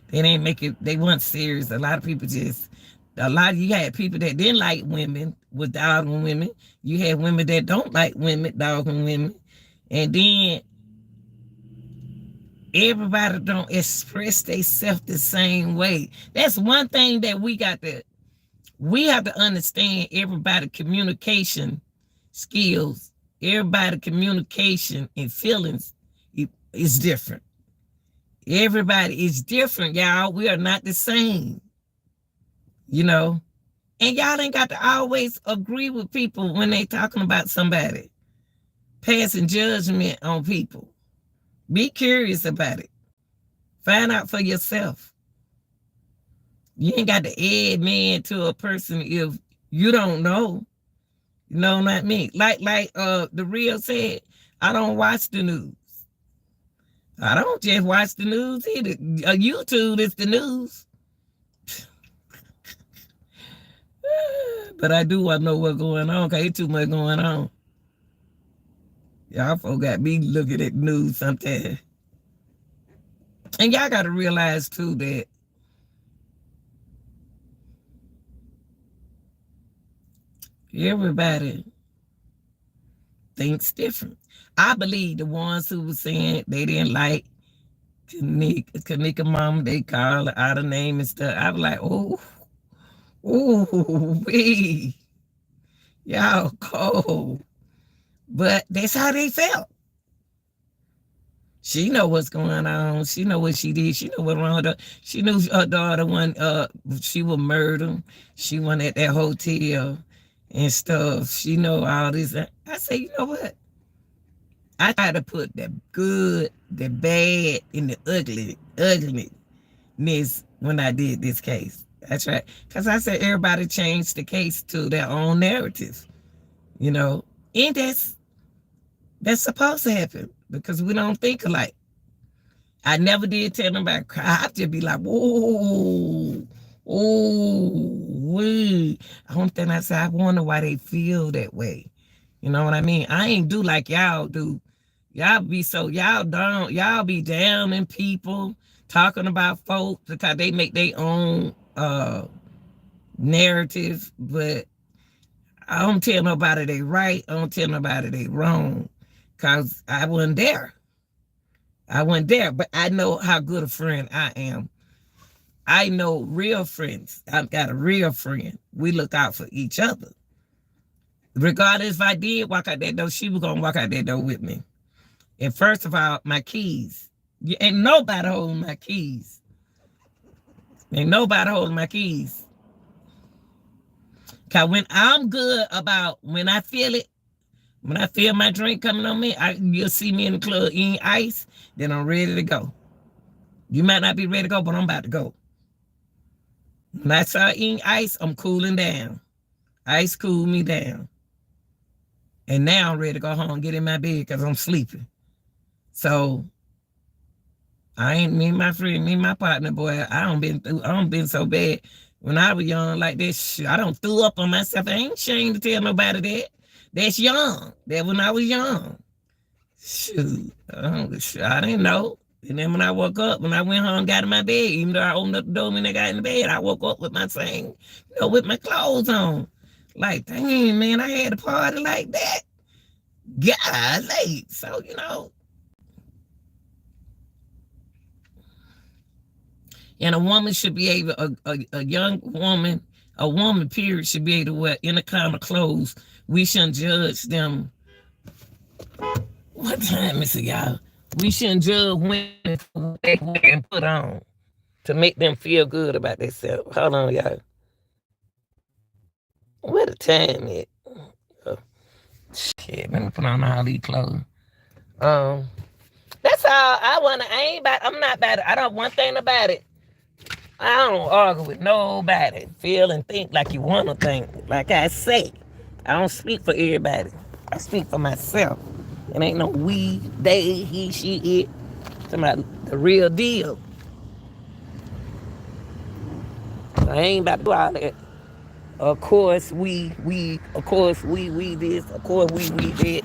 They didn't make it, they weren't serious. A lot of people you had people that didn't like women, was dogging women. You had women that don't like women, dogging women. And then everybody don't express themselves the same way. That's one thing that we have to understand. Everybody communication skills, everybody communication and feelings is different. Everybody is different, y'all. We are not the same, and y'all ain't got to always agree with people when they talking about somebody, passing judgment on people. Be curious about it. Find out for yourself. You ain't got to add man to a person if you don't know. You know what I mean? Like the real said, I don't watch the news. I don't just watch the news either. YouTube is the news. But I do want to know what's going on, because there's too much going on. Y'all folk got me looking at news sometimes. And y'all got to realize, too, that everybody thinks different. I believe the ones who were saying they didn't like Kanika mom, they call her out of name and stuff. I was like, wee, y'all cold. But that's how they felt. She know what's going on. She know what she did. She know what wrong with her. She knew her daughter she was murdered. She went at that hotel and stuff. She know all this. I say, you know what? I try to put the good, the bad, and the ugliness when I did this case. That's right. Because I said everybody changed the case to their own narrative. You know? And that's supposed to happen because we don't think alike. I never did tell them about cry. I just be like, wee. Only thing I said, I wonder why they feel that way. You know what I mean? I ain't do like y'all do. Y'all be down in people, talking about folks because they make their own narrative, but I don't tell nobody they right. I don't tell nobody they wrong because I wasn't there. But I know how good a friend I am. I know real friends. I've got a real friend. We look out for each other. Regardless if I did walk out that door, she was going to walk out that door with me. And first of all, my keys. Ain't nobody holding my keys. Because when I'm good about, when I feel it, when I feel my drink coming on me, you'll see me in the club eating ice, then I'm ready to go. You might not be ready to go, but I'm about to go. When I start eating ice, I'm cooling down. Ice cool me down. And now I'm ready to go home and get in my bed because I'm sleeping. So me and my partner, boy, I don't been so bad. When I was young like this, I don't threw up on myself. I ain't ashamed to tell nobody that. That's young. That when I was young. Shoot. I didn't know. And then when I woke up, when I went home, got in my bed, even though I opened up the door when I got in the bed, I woke up with my thing, with my clothes on. Like, dang, man, I had a party like that. Golly. So, and a woman should be able, a young woman, a woman, period, should be able to wear any kind of clothes. We shouldn't judge them. What time is it, y'all? We shouldn't judge women for what they can put on to make them feel good about themselves. Hold on, y'all. What the time is? Oh, shit, let me put on all these clothes. That's all I'm not about it. I don't one thing about it. I don't argue with nobody. Feel and think like you want to think. Like I say, I don't speak for everybody. I speak for myself. It ain't no we, they, he, she, it. Talking about the real deal. I ain't about to do all that. Of course, we, of course, we this, of course, we that.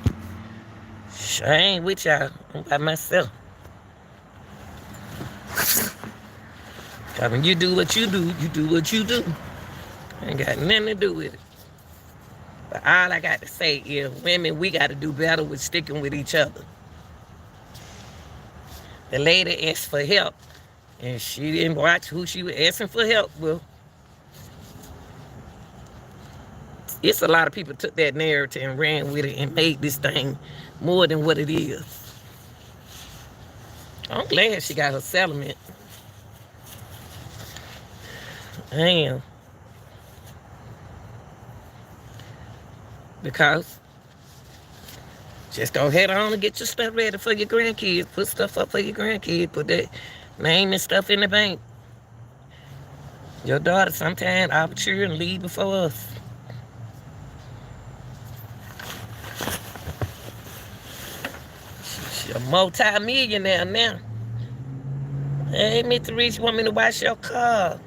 I ain't with y'all. I'm by myself. Cause when you do what you do, you do what you do. Ain't got nothing to do with it. But all I got to say is, women, we got to do better with sticking with each other. The lady asked for help, and she didn't watch who she was asking for help with. It's a lot of people took that narrative and ran with it and made this thing more than what it is. I'm glad she got her settlement. I am. Because just go head on and get your stuff ready for your grandkids. Put stuff up for your grandkids. Put that name and stuff in the bank. Your daughter sometimes arbitrary and leave before us. She's a multi-millionaire now. Hey, Mr. Rich, you want me to wash your car?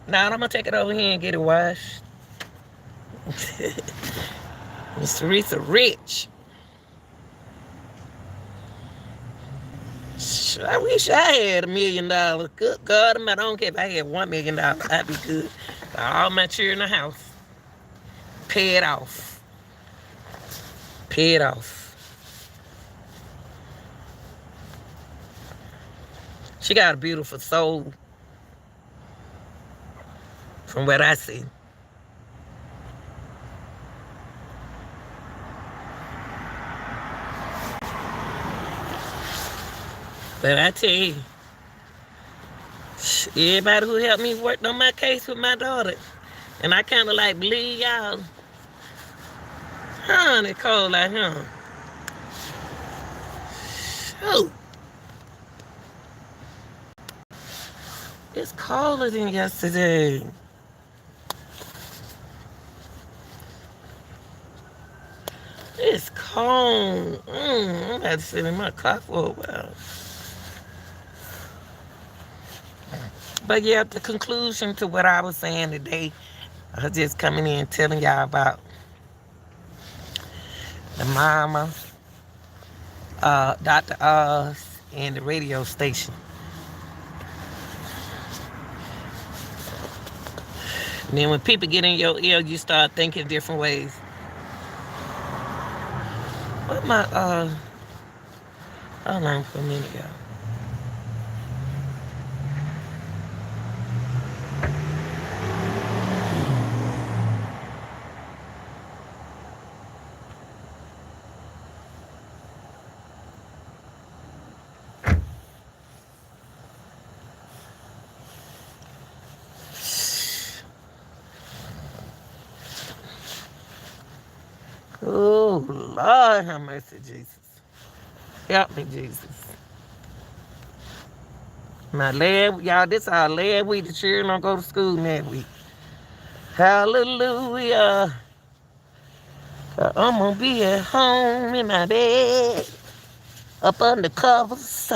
Nah, I'm going to take it over here and get it washed. Mr. Rich, rich. I wish I had $1 million. Good God, I don't care if I had $1 million. I'd be good. All my children in the house. Pay it off. Pay it off. She got a beautiful soul. From what I see. But I tell you, everybody who helped me work on my case with my daughter, and I kind of like believe y'all, it's cold out here. Shoot. It's colder than yesterday. It's cold. I'm about to sit in my car for a while. But yeah, the conclusion to what I was saying today, I was just coming in telling y'all about the mama, Dr. Oz, and the radio station. And then when people get in your ear, you start thinking different ways. What my, hold on for a minute, y'all. Oh, Lord, have mercy, Jesus. Help me, Jesus. My last, y'all, this our last week. The children don't go to school next week. Hallelujah. I'm going to be at home in my bed, up under covers.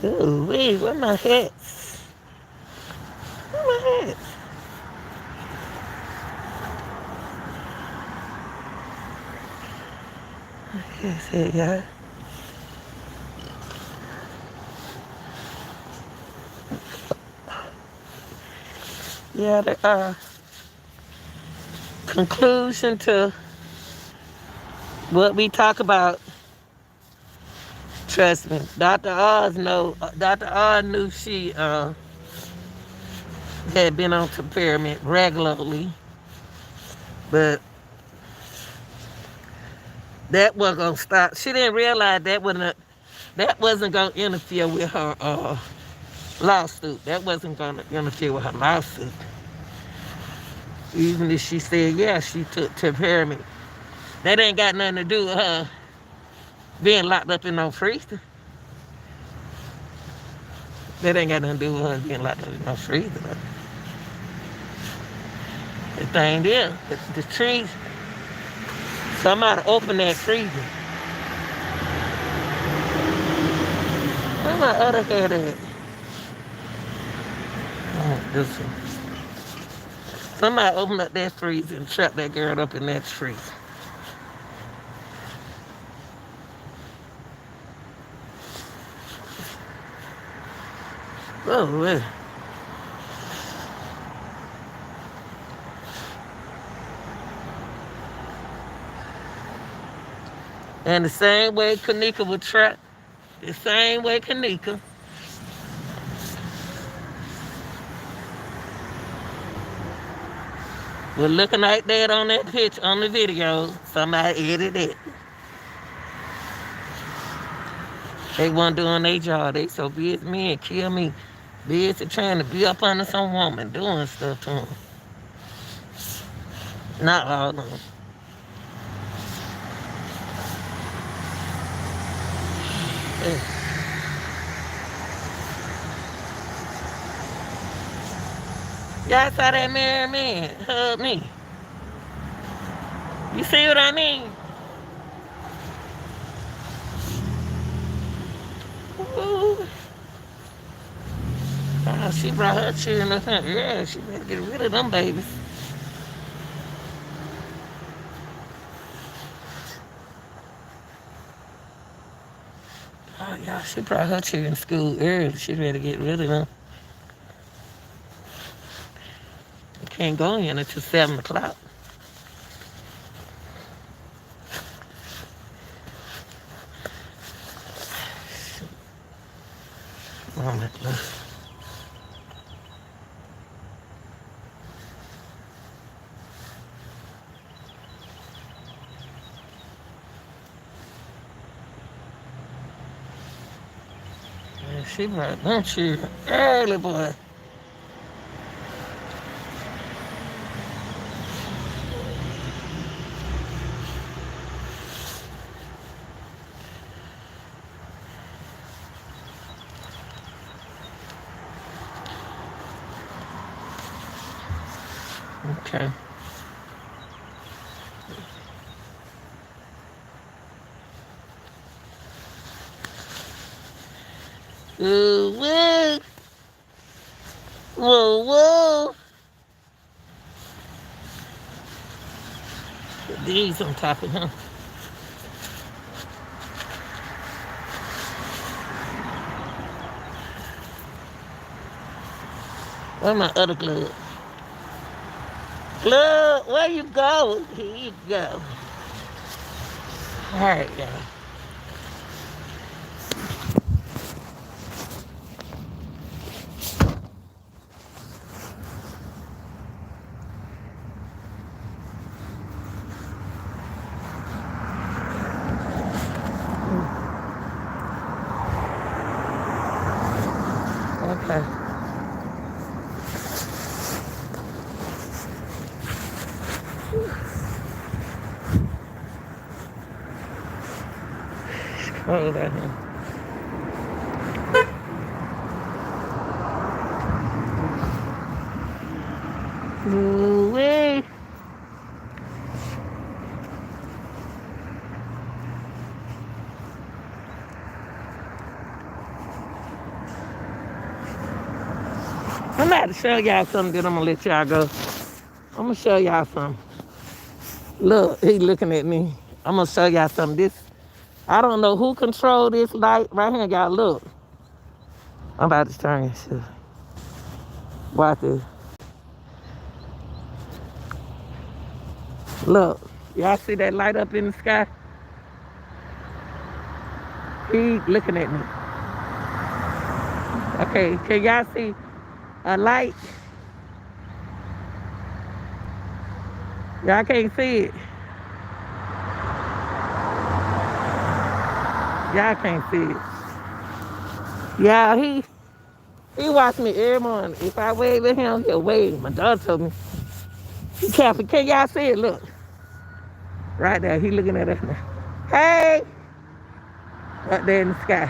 Ooh, wait, where my hats? Where my hats? I can't see, y'all. Yeah, the conclusion to what we talk about, trust me, Dr. Oz knew she had been on Topiramate regularly, but that wasn't gonna stop. She didn't realize that wasn't gonna interfere with her lawsuit. That wasn't gonna interfere with her lawsuit. Even if she said, yeah, she took Topiramate. That ain't got nothing to do with her being locked up in no freezer. That ain't got nothing to do with her being locked up in no freezer. The thing is, the trees, somebody opened that freezer. Where my other head at? Oh, this one. Somebody opened up that freezer and trapped that girl up in that freezer. Oh, man. And the same way Kanika was trapped, the same way Kanika was looking like that on that picture, on the video. Somebody edited it. They weren't doing their job. They so busy, men kill me. Busy trying to be up under some woman, doing stuff to them. Not all of them. Yeah. Y'all saw that married man hug me. You see what I mean? Ooh. Oh, she brought her children up here. Yeah, she better get rid of them babies. She brought her children to school early. She ready to get rid of them. You can't go in until 7 o'clock. Mama, she brought them children early, boy. Okay. Ooh, woo. Whoa, whoa. These on top of him. Where's my other glove? Glove, where you go? Here you go. All right, y'all. Okay. Cold out here. Ooh-wee. I'm about to show y'all something, then I'm gonna let y'all go. I'm gonna show y'all something. Look, he looking at me. I'm gonna show y'all something. This, I don't know who control this light right here, y'all. Look, I'm about to turn this shit. Watch this. Look, y'all see that light up in the sky? He looking at me. Okay, can y'all see a light? Y'all can't see it. Y'all can't see it. Yeah, he watch me every morning. If I wave at him, he'll wave. My daughter told me. Be careful. Can y'all see it? Look. Right there. He looking at us now. Hey! Right there in the sky.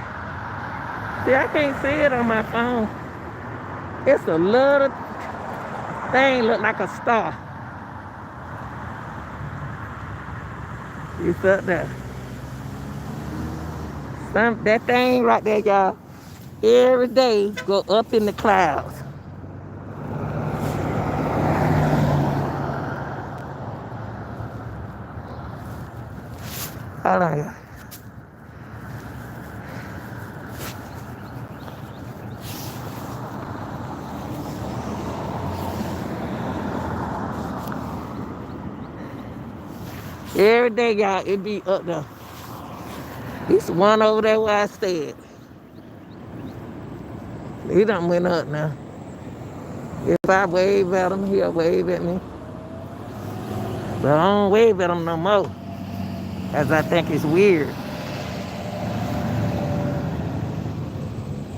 See, I can't see it on my phone. It's a little thing look like a star. It's up there. That thing right there, y'all, every day go up in the clouds. Hold on, y'all. Every day, y'all, it be up there. It's one over there where I stayed. He done went up now. If I wave at him, he'll wave at me. But I don't wave at him no more, as I think it's weird.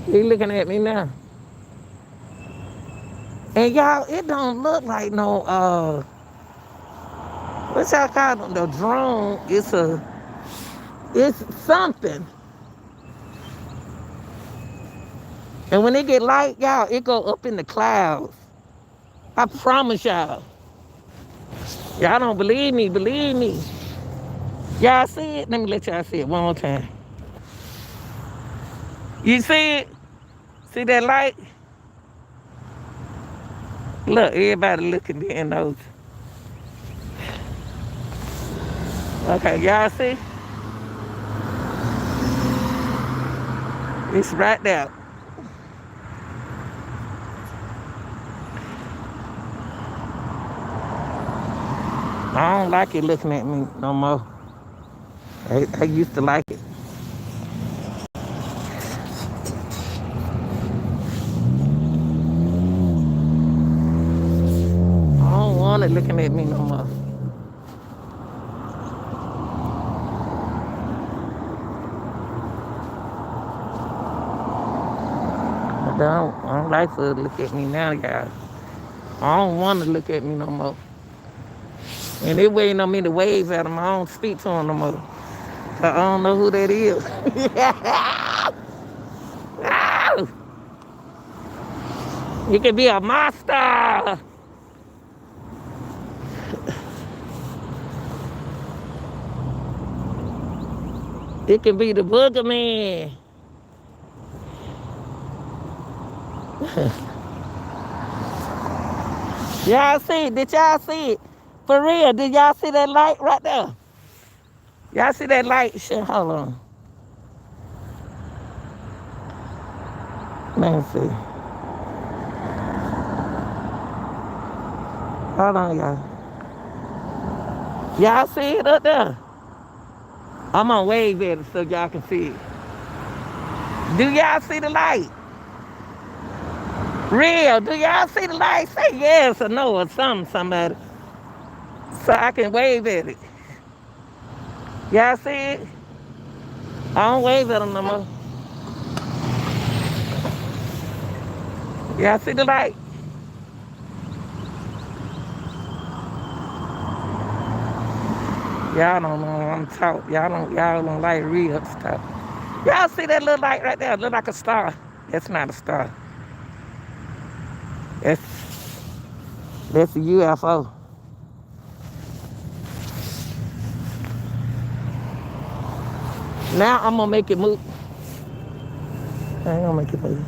He looking at me now. And y'all, it don't look like no, what y'all call them? The drone. It's something. And when it get light, y'all, it go up in the clouds. I promise y'all. Y'all don't believe me, believe me. Y'all see it? Let me let y'all see it one more time. You see it? See that light? Look, everybody looking in those. Okay, y'all see? It's right there. I don't like it looking at me no more. I used to like it. I don't want it looking at me no more. I don't like for it to look at me now, y'all. I don't want to look at me no more. And they waiting on me to wave at them. I don't speak to them no more. I don't know who that is. You can be a monster. It can be the booger man. Y'all see it? Did y'all see it? For real, did y'all see that light right there? Y'all see that light? Shit, hold on. Let me see. Hold on, y'all. Y'all see it up there? I'm gonna wave at it so y'all can see it. Do y'all see the light? Real, do y'all see the light? Say yes or no or something, somebody. So I can wave at it. Y'all see it? I don't wave at them no more. Y'all see the light? Y'all don't know I'm talking. Y'all don't like real stuff. Y'all see that little light right there? Look like a star. That's not a star. That's a UFO. Now I'm gonna make it move. I ain't gonna make it move.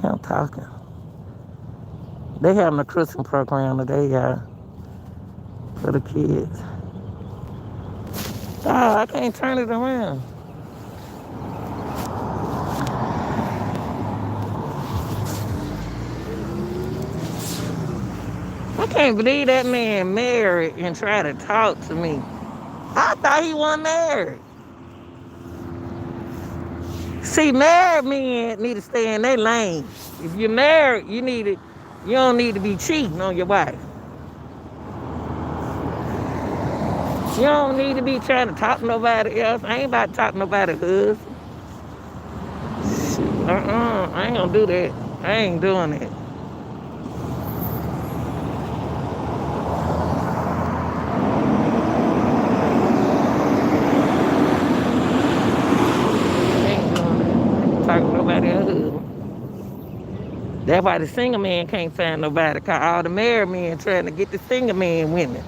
I'm talking. They having a Christmas program today, y'all, for the kids. Oh, I can't turn it around. I can't believe that man married and tried to talk to me. I thought he wasn't married. See, married men need to stay in their lane. If you're married, you don't need to be cheating on your wife. You don't need to be trying to talk to nobody else. I ain't about to talk to nobody's husband. I ain't gonna do that. I ain't doing it. Talking to nobody else. That's why the single man can't find nobody, cause all the married men trying to get the single man women.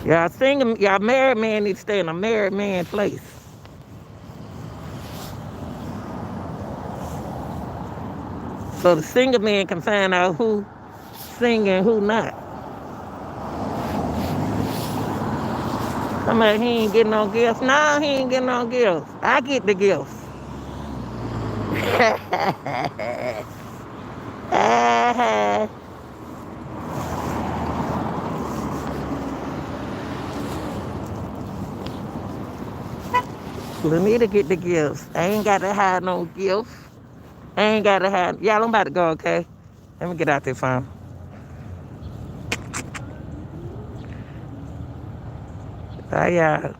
Y'all married man need to stay in a married man place. So the single man can find out who singing and who not. Somebody, he ain't getting no gifts. No, he ain't getting no gifts. I get the gifts. Let me to get the gifts. I ain't got to hide no gifts. I ain't got to hide. Y'all, I'm about to go, okay? Let me get out there, phone. Bye, y'all.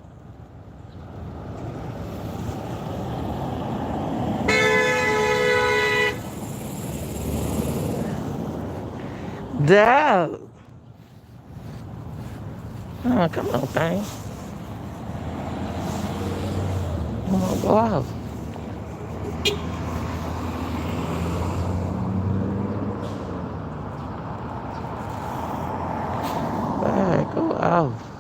Dog. Oh, come on, thing. Come on, go off. All right, go off.